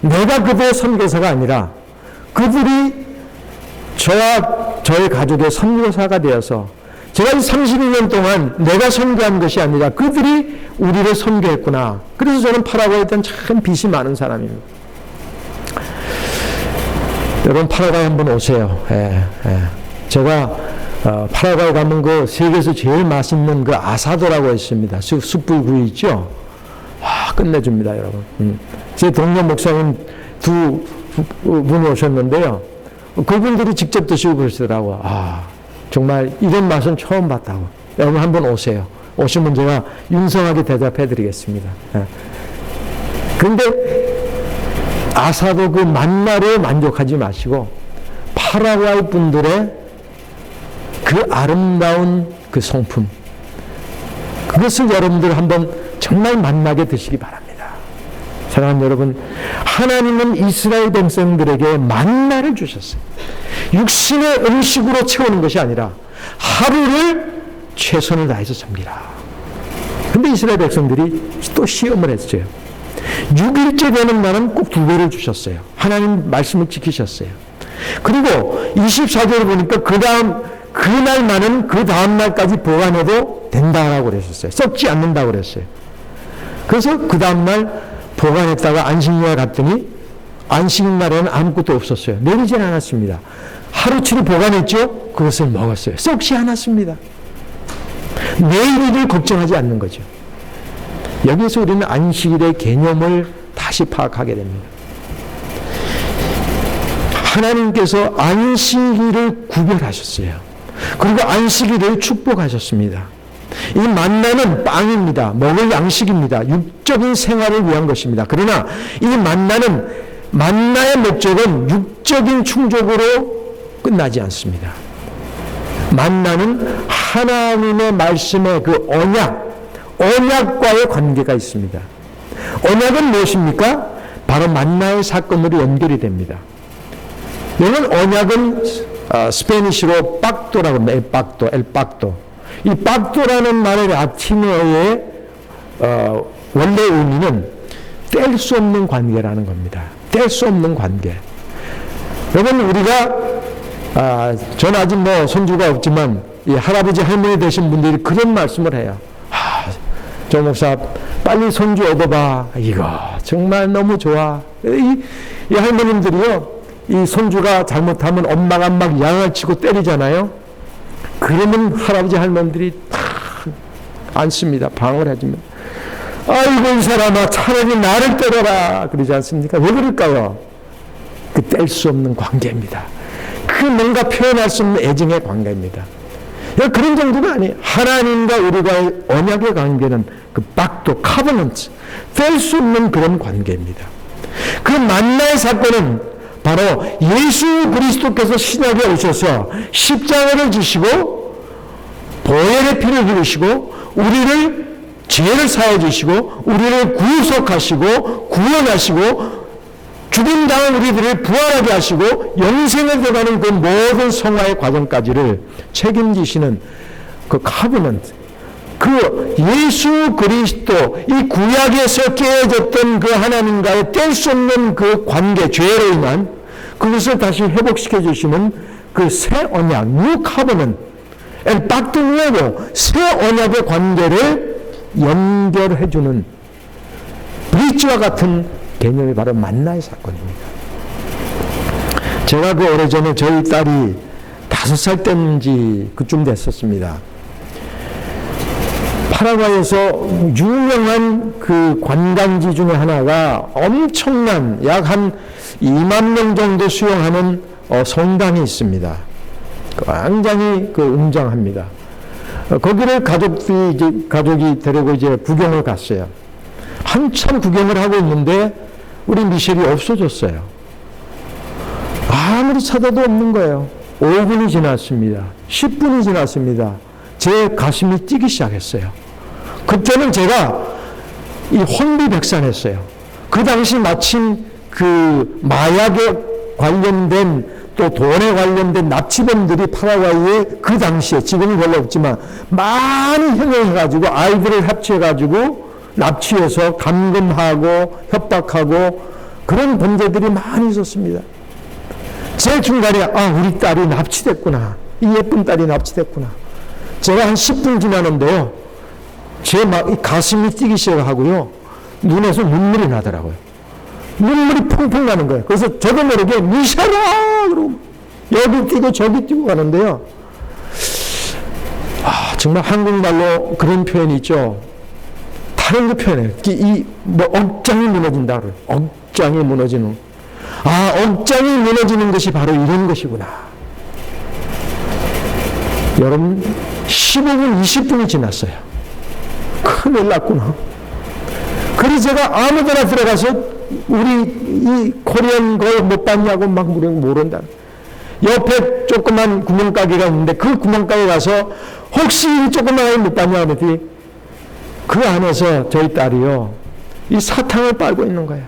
내가 그들의 선교사가 아니라 그들이 저와 저의 가족의 선교사가 되어서 제가 32년 동안 내가 선교한 것이 아니라 그들이 우리를 선교했구나. 그래서 저는 파라과이에 대한 참 빚이 많은 사람입니다. 여러분 파라과이 한번 오세요. 제가 파라과이 가면 그 세계에서 제일 맛있는 그 아사도라고 있습니다. 숯불구이 있죠? 끝내줍니다, 여러분. 제 동료 목사님 2분이 오셨는데요. 그분들이 직접 드시고 그러시더라고요. 정말 이런 맛은 처음 봤다고. 여러분 한번 오세요. 오시면 제가 융성하게 대답해 드리겠습니다. 그런데 아사도 그 만나로 만족하지 마시고 파라과이 분들의 그 아름다운 그 성품, 그것을 여러분들 한번 정말 만나게 드시기 바랍니다. 사랑하는 여러분, 하나님은 이스라엘 백성들에게 만나를 주셨어요. 육신의 음식으로 채우는 것이 아니라 하루를 최선을 다해서 섬기라. 근데 이스라엘 백성들이 또 시험을 했어요. 6일째 되는 날은 꼭 2배를 주셨어요. 하나님 말씀을 지키셨어요. 그리고 24절을 보니까 그날만은 그 다음날까지 보관해도 된다라고 그러셨어요. 썩지 않는다고 그랬어요. 그래서 그 다음날 보관했다가 안식일에 갔더니 안식일날에는 아무것도 없었어요. 내리진 않았습니다. 하루치를 보관했죠? 그것을 먹었어요. 썩지 않았습니다. 내일 일을 걱정하지 않는 거죠. 여기서 우리는 안식일의 개념을 다시 파악하게 됩니다. 하나님께서 안식일을 구별하셨어요. 그리고 안식일을 축복하셨습니다. 이 만나는 빵입니다. 먹을 양식입니다. 육적인 생활을 위한 것입니다. 그러나 이 만나의 목적은 육적인 충족으로 끝나지 않습니다. 만나는 하나님의 말씀의 그 언약과의 관계가 있습니다. 언약은 무엇입니까? 바로 만나의 사건으로 연결이 됩니다. 여러분, 언약은 스페니쉬로 빡도라고 합니다. 엘빡도. 이 빡도라는 말의 라틴어의 원래 의미는 뗄 수 없는 관계라는 겁니다. 뗄 수 없는 관계. 여러분, 우리가 전 아직 손주가 없지만 이 할아버지 할머니 되신 분들이 그런 말씀을 해요. 조 목사 빨리 손주 얻어봐. 이거 정말 너무 좋아. 이 할머님들이요, 이 손주가 잘못하면 엄마가 막 양을 치고 때리잖아요. 그러면 할아버지 할머니들이 다 안습니다. 방을 해주면, 아이고 이 사람아 차라리 나를 때려라 그러지 않습니까? 왜 그럴까요? 그 뗄 수 없는 관계입니다. 그 뭔가 표현할 수 없는 애정의 관계입니다. 그런 정도가 아니에요. 하나님과 우리가의 언약의 관계는 그 빡도, 카버넌트, 뗄 수 없는 그런 관계입니다. 그 만나의 사건은 바로 예수 그리스도께서 신약에 오셔서 십자가를 지시고 보혈의 피를 흘리시고 우리를 죄를 사해 주시고 우리를 구속하시고 구원하시고 죽임 당한 우리들을 부활하게 하시고 영생에 들어가는 그 모든 성화의 과정까지를 책임지시는 그 카버넌트, 그 예수 그리스도, 이 구약에서 깨어졌던 그 하나님과의 뗄 수 없는 그 관계, 죄로 인한 그것을 다시 회복시켜 주시는 그 새 언약, 뉴 카버넌트, 엘 팍트 누에보, 새 언약의 관계를 연결해 주는 브릿지와 같은 개념이 바로 만나의 사건입니다. 제가 그 오래전에 저희 딸이 5살 때인지 그쯤 됐었습니다. 파라과이에서 유명한 그 관광지 중에 하나가 엄청난 약 한 2만 명 정도 수용하는 성당이 있습니다. 굉장히 그 웅장합니다. 거기를 가족이 데리고 이제 구경을 갔어요. 한참 구경을 하고 있는데 우리 미셸이 없어졌어요. 아무리 찾아도 없는 거예요. 5분이 지났습니다. 10분이 지났습니다. 제 가슴이 뛰기 시작했어요. 그때는 제가 이 혼비백산했어요. 그 당시 마침 그 마약에 관련된 또 돈에 관련된 납치범들이 파라과이에 그 당시에, 지금은 별로 없지만 많이 형용해가지고 아이들을 합치해가지고 납치해서 감금하고 협박하고 그런 범죄들이 많이 있었습니다. 제 중간에 우리 딸이 납치됐구나. 이 예쁜 딸이 납치됐구나. 제가 한 10분 지나는데요. 제 가슴이 뛰기 시작하고요. 눈에서 눈물이 나더라고요. 눈물이 펑펑 나는 거예요. 그래서 저도 모르게 미샤라! 그러고 여기 뛰고 저기 뛰고 가는데요. 정말 한국말로 그런 표현이 있죠. 다른 거 표현해요. 억장이 무너진다. 억장이 무너지는. 억장이 무너지는 것이 바로 이런 것이구나. 여러분, 15분, 20분이 지났어요. 큰일 났구나. 그래서 제가 아무데나 들어가서 우리 이 코리안 걸 못 봤냐고 막 모른다. 옆에 조그만 구멍가게가 있는데 그 구멍가게 가서 혹시 이 조그만 걸 못 봤냐 그랬더니 그 안에서 저희 딸이요, 이 사탕을 빨고 있는 거야.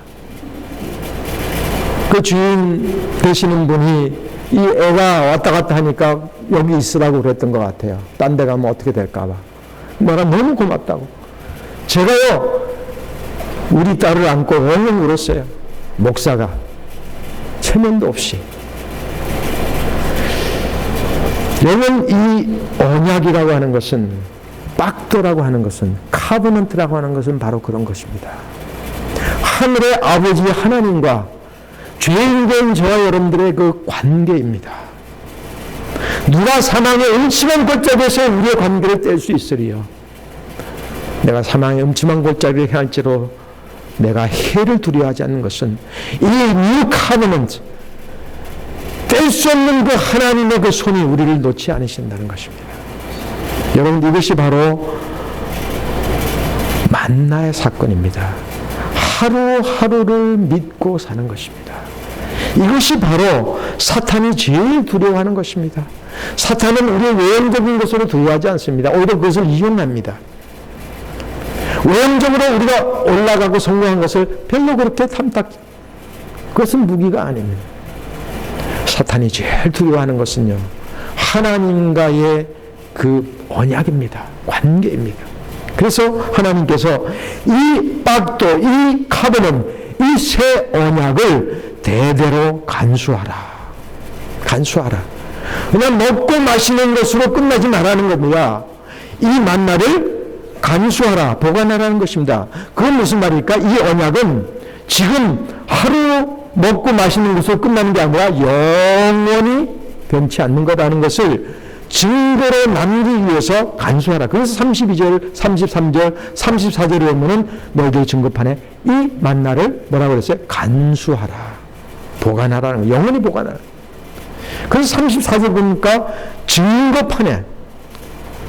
그 주인 되시는 분이 이 애가 왔다 갔다 하니까 여기 있으라고 그랬던 것 같아요. 딴 데 가면 어떻게 될까 봐. 내가 너무 고맙다고. 제가요, 우리 딸을 안고 엉엉 울었어요. 목사가. 체면도 없이. 여러분, 이 언약이라고 하는 것은, 빡도라고 하는 것은, 카버넌트라고 하는 것은 바로 그런 것입니다. 하늘의 아버지 하나님과 죄인된 저와 여러분들의 그 관계입니다. 누가 사망의 음침한 골짜기에서 우리의 관계를 뗄 수 있으리요. 내가 사망의 음침한 골짜기를 향할지로 내가 해를 두려워하지 않는 것은 이 뉴 카버넌트, 뗄 수 없는 그 하나님의 그 손이 우리를 놓지 않으신다는 것입니다. 여러분, 이것이 바로 만나의 사건입니다. 하루하루를 믿고 사는 것입니다. 이것이 바로 사탄이 제일 두려워하는 것입니다. 사탄은 우리의 외형적인 것으로 두려워하지 않습니다. 오히려 그것을 이용합니다. 외형적으로 우리가 올라가고 성공한 것을 별로 그렇게 그것은 무기가 아닙니다. 사탄이 제일 두려워하는 것은요, 하나님과의 그 언약입니다. 관계입니다. 그래서 하나님께서 이 빡도, 이 카버넌, 이 새 언약을 대대로 간수하라. 간수하라. 그냥 먹고 마시는 것으로 끝나지 말라는 겁니다. 이 만나를 간수하라, 보관하라는 것입니다. 그건 무슨 말일까? 이 언약은 지금 하루 먹고 마시는 것으로 끝나는 게 아니라 영원히 변치 않는 거라는 것을 증거로 남기기 위해서 간수하라. 그래서 32절, 33절, 34절에 보면은 너희들 증거판에 이 만나를 뭐라고 그랬어요? 간수하라. 보관하라는 거. 영원히 보관하라. 그래서 34절 보니까 증거판에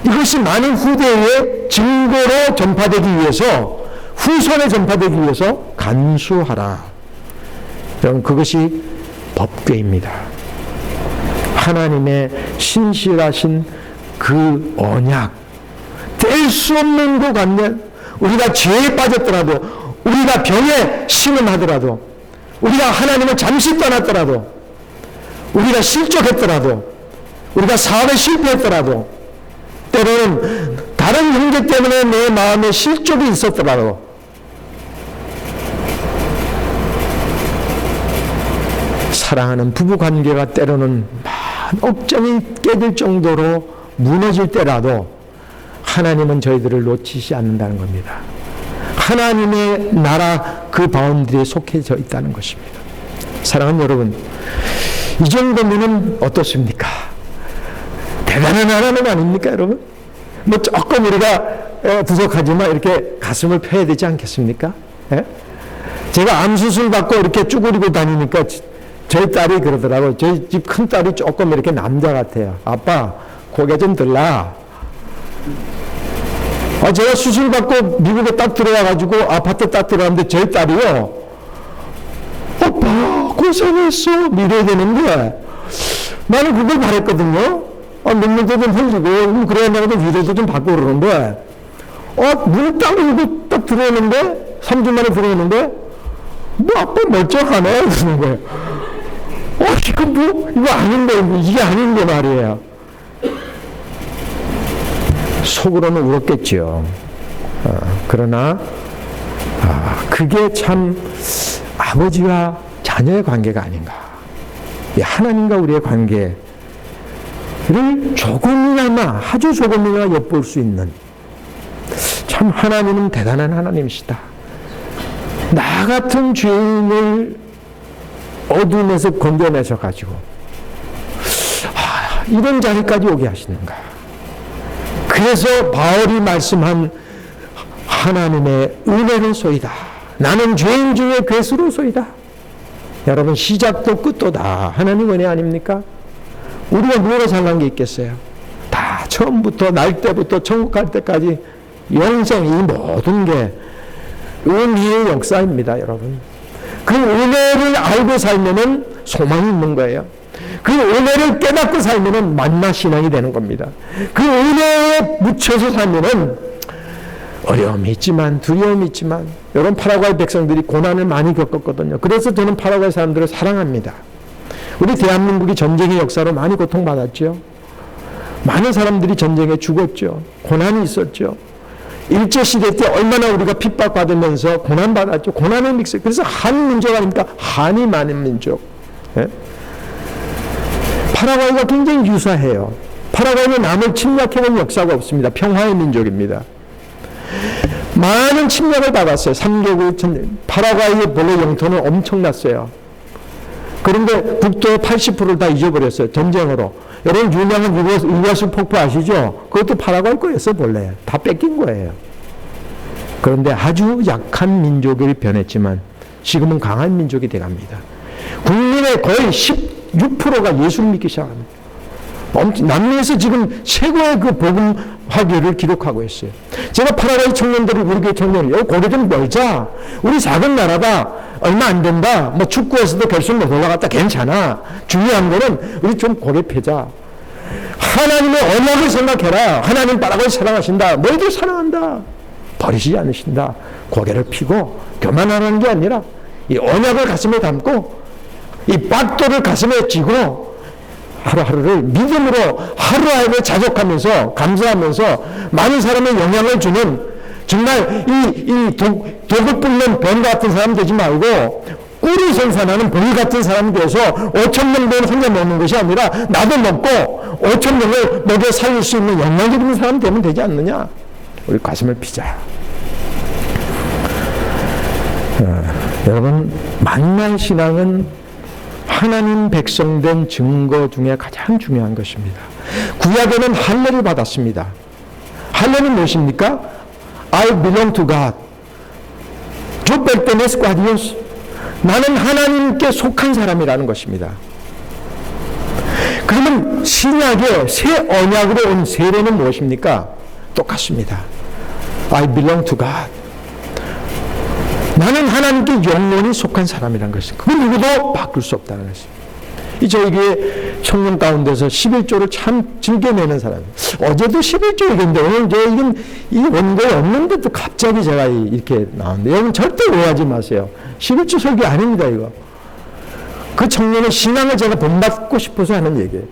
이것이 많은 후대에 증거로 전파되기 위해서, 후손에 전파되기 위해서 간수하라. 여러분, 그것이 법궤입니다. 하나님의 신실하신 그 언약, 뗄 수 없는 그 관계, 우리가 죄에 빠졌더라도, 우리가 병에 신음하더라도, 우리가 하나님을 잠시 떠났더라도, 우리가 실족했더라도, 우리가 사업에 실패했더라도, 때로는 다른 형제 때문에 내 마음에 실족이 있었더라도, 사랑하는 부부관계가 때로는 억장이 깨질 정도로 무너질 때라도 하나님은 저희들을 놓치지 않는다는 겁니다. 하나님의 나라 그 바운드리에 속해져 있다는 것입니다. 사랑하는 여러분, 이 정도면은 어떻습니까? 대단한 하나님 아닙니까, 여러분? 뭐 조금 우리가 부족하지만 이렇게 가슴을 펴야 되지 않겠습니까? 예? 제가 암 수술 받고 이렇게 쭈그리고 다니니까 저희 딸이 그러더라고요. 저희 집 큰 딸이 조금 이렇게 남자 같아요. 아빠, 고개 좀 들라. 제가 수술 받고 미국에 딱 들어와가지고 아파트 딱 들어왔는데 저희 딸이요, 오빠 고생했어 이래야 되는데 나는 그걸 바랬거든요. 눈물도 좀 흘리고 그래야 내가 위로도 좀 받고 그러는데 문을 딱 열고 딱 들어오는데 3주 만에 들어오는데 뭐 아빠 멀쩡하네 그러는 거예요. 이거 아닌데, 이게 아닌데 말이에요. 속으로는 울었겠죠. 그러나 그게 참 아버지와 자녀의 관계가 아닌가. 하나님과 우리의 관계를 조금이나마, 아주 조금이나마 엿볼 수 있는, 참 하나님은 대단한 하나님이시다. 나 같은 죄인을 어둠에서 건져내셔가지고 이런 자리까지 오게 하시는가. 그래서 바울이 말씀한 하나님의 은혜로소이다. 나는 죄인 중에 괴수로소이다. 여러분, 시작도 끝도 다 하나님 은혜 아닙니까? 우리가 뭐로 살란 게 있겠어요? 다 처음부터 날 때부터 천국 갈 때까지 영생, 이 모든 게 은혜의 역사입니다, 여러분. 그 은혜를 알고 살면은 소망이 있는 거예요. 그 은혜를 깨닫고 살면은 만나 신앙이 되는 겁니다. 그 은혜에 묻혀서 살면은 어려움이 있지만, 두려움이 있지만, 여러분 파라과이 백성들이 고난을 많이 겪었거든요. 그래서 저는 파라과이 사람들을 사랑합니다. 우리 대한민국이 전쟁의 역사로 많이 고통받았죠. 많은 사람들이 전쟁에 죽었죠. 고난이 있었죠. 일제시대 때 얼마나 우리가 핍박받으면서 고난받았죠. 고난의 믹스. 그래서 한민족 아닙니까? 한이 많은 민족. 예? 파라과이가 굉장히 유사해요. 파라과이는 남을 침략해본 역사가 없습니다. 평화의 민족입니다. 많은 침략을 받았어요. 3개국 파라과이의 본래 영토는 엄청났어요. 그런데 국토의 80%를 다 잊어버렸어요. 전쟁으로. 여러분 유명한 이과수 폭포 아시죠? 그것도 파라과이 거였어요. 본래. 다 뺏긴 거예요. 그런데 아주 약한 민족이 변했지만 지금은 강한 민족이 돼갑니다. 국민의 거의 16%가 예수를 믿기 시작합니다. 남미에서 지금 최고의 그 복음 화교를 기록하고 있어요. 제가 파라과이 청년들이 우리 교회 청년이요. 고개 좀 멀자. 우리 작은 나라다. 얼마 안 된다. 뭐 축구에서도 결승 못 올라갔다. 괜찮아. 중요한 거는 우리 좀 고개 펴자. 하나님의 언약을 생각해라. 하나님 파라과이 사랑하신다. 너희들 사랑한다. 버리시지 않으신다. 고개를 펴고 교만하는 게 아니라 이 언약을 가슴에 담고 이 밭돌을 가슴에 쥐고 하루하루를 믿음으로 하루하루를 자족하면서 감사하면서 많은 사람의 영향을 주는 정말 이 독을 뿜는 뱀 같은 사람 되지 말고 꿀이 생산하는 벌 같은 사람이 돼서 5,000명 된 혼자 먹는 것이 아니라 나도 먹고 5,000명을 먹여 살릴 수 있는 영향력 있는 사람 되면 되지 않느냐. 우리 가슴을 피자. 여러분 만난 신앙은 하나님 백성된 증거 중에 가장 중요한 것입니다. 구약에는 할례를 받았습니다. 할례는 무엇입니까? I belong to God. Yo pertenezco a Dios. 나는 하나님께 속한 사람이라는 것입니다. 그러면 신약의 새 언약으로 온 세례는 무엇입니까? 똑같습니다. I belong to God. 나는 하나님께 영원히 속한 사람이라는 것입니다. 그 누구도 바꿀 수 없다는 것입니다. 이 저에게 청년 가운데서 11조를 참 즐겨내는 사람. 어제도 11조 얘기인데 오늘 이건 이 원고에 없는데도 갑자기 제가 이렇게 나오는데 여러분 절대 오해하지 마세요. 11조 설교 아닙니다 이거. 그 청년의 신앙을 제가 본받고 싶어서 하는 얘기예요.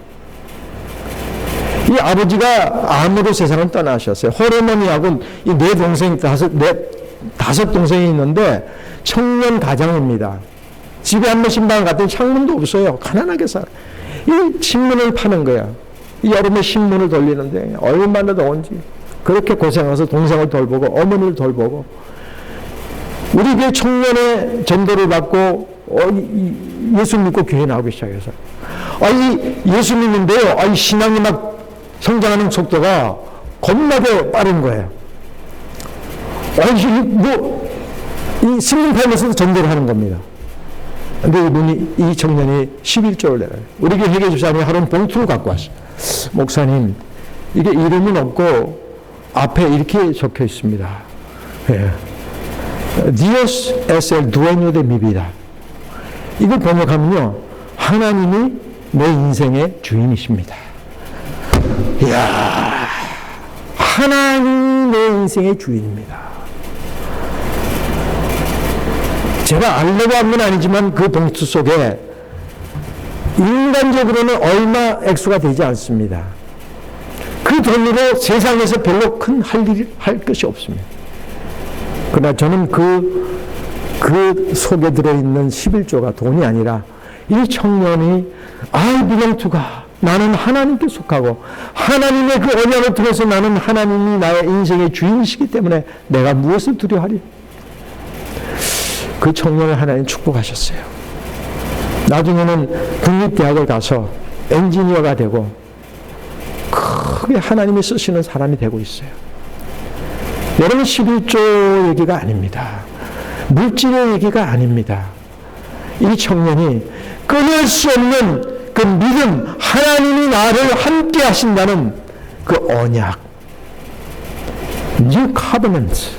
이 아버지가 암으로 세상을 떠나셨어요. 호르몬이하고 이 네 동생 다섯 동생이 있는데 청년 가장입니다. 집에 한 번 신방 갔더니 창문도 없어요. 가난하게 살아. 이 신문을 파는 거야. 이 여름에 신문을 돌리는데 얼마나 더운지. 그렇게 고생해서 동생을 돌보고 어머니를 돌보고 우리 교회 청년의 전도를 받고 예수 믿고 교회 나오기 시작해서 예수 믿는데요. 신앙이 막 성장하는 속도가 겁나게 빠른 거예요. 이 신문 팔면서도 전도를 하는 겁니다. 근데 이 청년이 11조를 내요. 우리 교회 회계집사님이 하루는 봉투를 갖고 왔어요. 목사님, 이게 이름은 없고 앞에 이렇게 적혀 있습니다. 예. Dios es el dueño de mi vida. 이걸 번역하면요, 하나님이 내 인생의 주인이십니다. 이야, 하나님이 내 인생의 주인입니다. 제가 알려고 한 건 아니지만 그 봉투 속에 인간적으로는 얼마 액수가 되지 않습니다. 그 돈으로 세상에서 별로 큰 할 것이 없습니다. 그러나 저는 그 속에 들어있는 11조가 돈이 아니라 이 청년이 I belong to God. 나는 하나님께 속하고 하나님의 그 언약을 통해서 나는 하나님이 나의 인생의 주인이시기 때문에 내가 무엇을 두려워하리? 그 청년을 하나님 축복하셨어요. 나중에는 국립대학을 가서 엔지니어가 되고 크게 하나님이 쓰시는 사람이 되고 있어요. 여러분 11조 얘기가 아닙니다. 물질의 얘기가 아닙니다. 이 청년이 끊을 수 없는 그 믿음, 하나님이 나를 함께 하신다는 그 언약, New Covenant,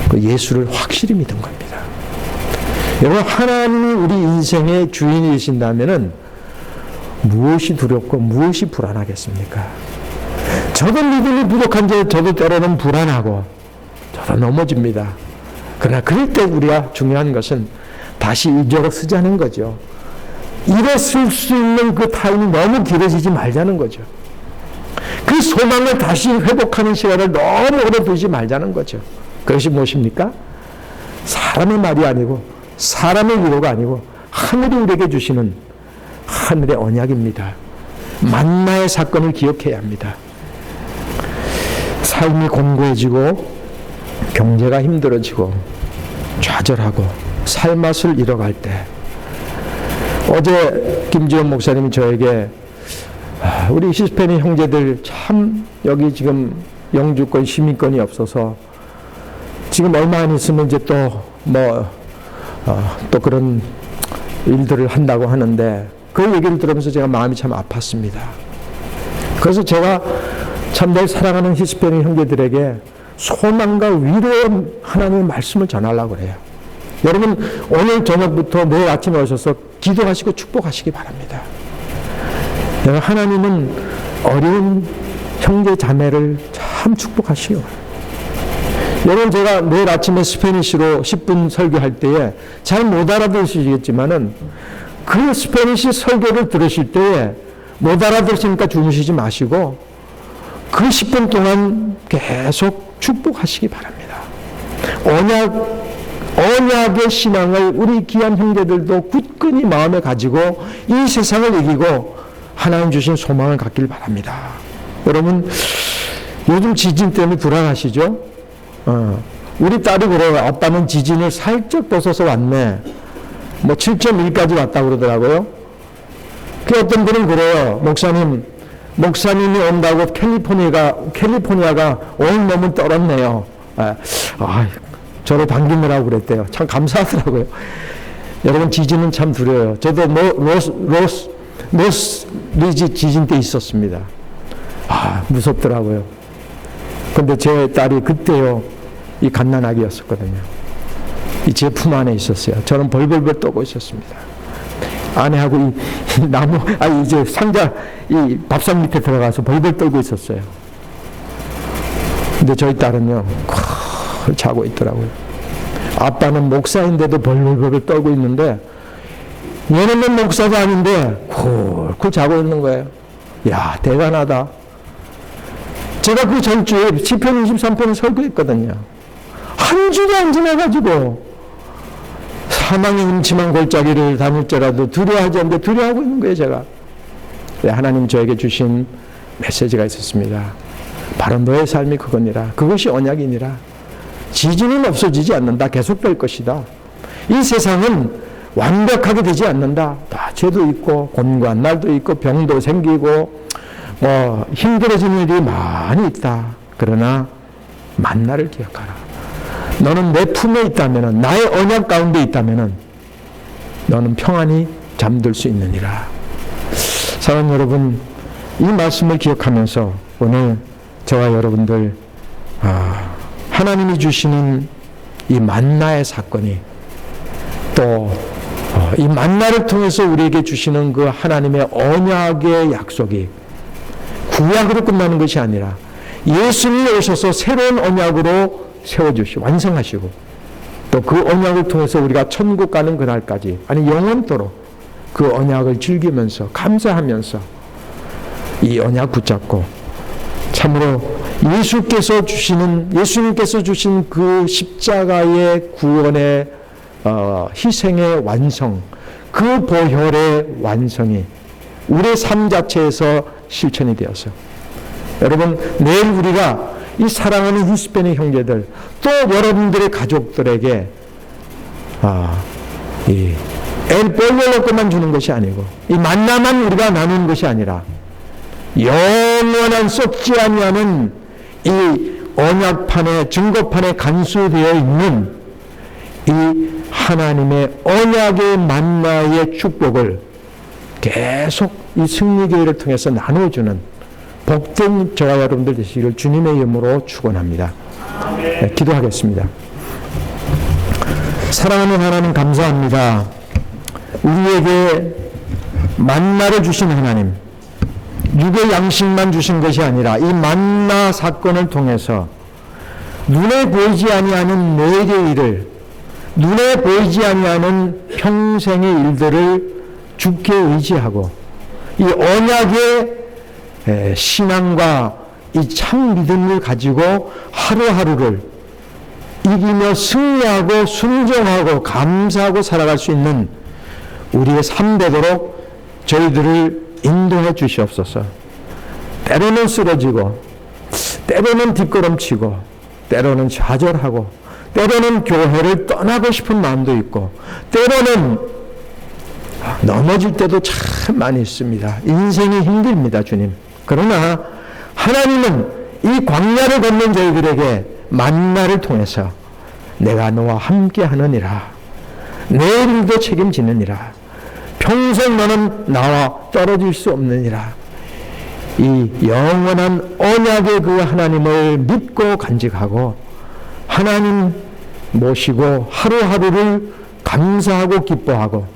그 예수를 확실히 믿은 겁니다. 여러분 하나님이 우리 인생의 주인이신다면은 무엇이 두렵고 무엇이 불안하겠습니까? 저도 믿음이 부족한데 저도 때로는 불안하고 저도 넘어집니다. 그러나 그럴 때 우리가 중요한 것은 다시 이적을 쓰자는 거죠. 일어설 수 있는 그 타임이 너무 길어지지 말자는 거죠. 그 소망을 다시 회복하는 시간을 너무 오래 두지 말자는 거죠. 그것이 무엇입니까? 사람의 말이 아니고 사람의 위로가 아니고 하늘이 우리에게 주시는 하늘의 언약입니다. 만나의 사건을 기억해야 합니다. 삶이 공고해지고 경제가 힘들어지고 좌절하고 살맛을 잃어갈 때, 어제 김지원 목사님이 저에게 우리 히스패닉 형제들 참 여기 지금 영주권 시민권이 없어서 지금 얼마 안 있으면 이제 또 그런 일들을 한다고 하는데, 그 얘기를 들으면서 제가 마음이 참 아팠습니다. 그래서 제가 참 늘 사랑하는 히스패닉 형제들에게 소망과 위로의 하나님의 말씀을 전하려고 그래요. 여러분, 오늘 저녁부터 내일 아침에 오셔서 기도하시고 축복하시기 바랍니다. 하나님은 어려운 형제 자매를 참 축복하시오. 여러분, 제가 내일 아침에 스페니쉬로 10분 설교할 때에 잘 못 알아들으시겠지만은 그 스페니쉬 설교를 들으실 때에 못 알아들으시니까 주무시지 마시고 그 10분 동안 계속 축복하시기 바랍니다. 언약의 신앙을 우리 귀한 형제들도 굳건히 마음에 가지고 이 세상을 이기고 하나님 주신 소망을 갖길 바랍니다. 여러분, 요즘 지진 때문에 불안하시죠? 우리 딸이 그래요. 아빠는 지진을 살짝 벗어서 왔네. 7.1까지 왔다고 그러더라고요. 그 어떤 분은 그래요. 목사님이 온다고 캘리포니아가 오늘 너무 떨었네요. 저를 반기느라고 그랬대요. 참 감사하더라고요. 여러분, 지진은 참 두려워요. 저도 로스리지 지진 때 있었습니다. 무섭더라고요. 근데 제 딸이 그때요, 이 갓난아기였었거든요. 이 제품 안에 있었어요. 저는 벌벌벌 떠고 있었습니다. 아내하고 이 나무, 이제 상자, 이 밥상 밑에 들어가서 벌벌 떨고 있었어요. 근데 저희 딸은요, 자고 있더라고요. 아빠는 목사인데도 벌벌벌 떨고 있는데, 얘는 목사도 아닌데, 쿨쿨 자고 있는 거예요. 야, 대단하다. 제가 그 전주에 시편 23편 설교했거든요. 한 주도 안 지나가지고 사망의 음침한 골짜기를 다닐지라도 두려워하지 않는데 두려워하고 있는 거예요, 제가. 하나님 저에게 주신 메시지가 있었습니다. 바로 너의 삶이 그거니라. 그것이 언약이니라. 지진은 없어지지 않는다. 계속될 것이다. 이 세상은 완벽하게 되지 않는다. 다 죄도 있고 곤고한 날도 있고 병도 생기고 힘들어지는 일이 많이 있다. 그러나 만나를 기억하라. 너는 내 품에 있다면, 나의 언약 가운데 있다면 너는 평안히 잠들 수 있느니라. 사랑하는 여러분, 이 말씀을 기억하면서 오늘 저와 여러분들 하나님이 주시는 이 만나의 사건이, 또 이 만나를 통해서 우리에게 주시는 그 하나님의 언약의 약속이 구약으로 끝나는 것이 아니라 예수님이 오셔서 새로운 언약으로 세워주시고 완성하시고, 또 그 언약을 통해서 우리가 천국 가는 그날까지, 아니 영원토록 그 언약을 즐기면서 감사하면서 이 언약 붙잡고 참으로 예수님께서 주신 그 십자가의 구원의 희생의 완성, 그 보혈의 완성이 우리의 삶 자체에서 실천이 되어서, 여러분, 내일 우리가 이 사랑하는 히스패닉 형제들, 또 여러분들의 가족들에게 이 엘볼로로 것만 주는 것이 아니고 이 만나만 우리가 나누는 것이 아니라 영원한 썩지 아니하는 이 언약판에, 증거판에 간수되어 있는 이 하나님의 언약의 만나의 축복을 계속 이 승리교회를 통해서 나눠주는 복된 저와 여러분들 되시기를 주님의 이름으로 축원합니다. 네, 기도하겠습니다. 사랑하는 하나님, 감사합니다. 우리에게 만나를 주신 하나님, 육의 양식만 주신 것이 아니라 이 만나 사건을 통해서 눈에 보이지 아니하는 내일의 일을, 눈에 보이지 아니하는 평생의 일들을 주께 의지하고 이 언약의 신앙과 이 참 믿음을 가지고 하루하루를 이기며 승리하고 순종하고 감사하고 살아갈 수 있는 우리의 삶 되도록 저희들을 인도해 주시옵소서. 때로는 쓰러지고 때로는 뒷걸음치고 때로는 좌절하고 때로는 교회를 떠나고 싶은 마음도 있고 때로는 넘어질 때도 참 많이 있습니다. 인생이 힘듭니다, 주님. 그러나 하나님은 이 광야를 걷는 저희들에게 만나를 통해서 내가 너와 함께 하느니라, 내일도 책임지느니라, 평생 너는 나와 떨어질 수 없느니라, 이 영원한 언약의 그 하나님을 믿고 간직하고 하나님 모시고 하루하루를 감사하고 기뻐하고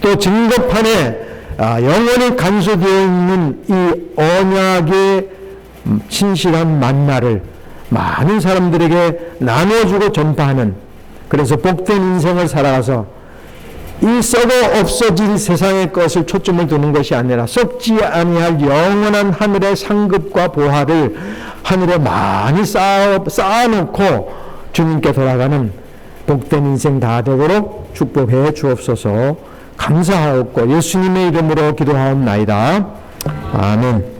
또 증거판에 영원히 간수되어 있는 이 언약의 신실한 만나를 많은 사람들에게 나눠주고 전파하는, 그래서 복된 인생을 살아가서 이 썩어 없어질 세상의 것을 초점을 두는 것이 아니라 썩지 아니할 영원한 하늘의 상급과 보화를 하늘에 많이 쌓아놓고 주님께 돌아가는 복된 인생 다 되도록 축복해 주옵소서. 감사하옵고 예수님의 이름으로 기도하옵나이다. 아멘.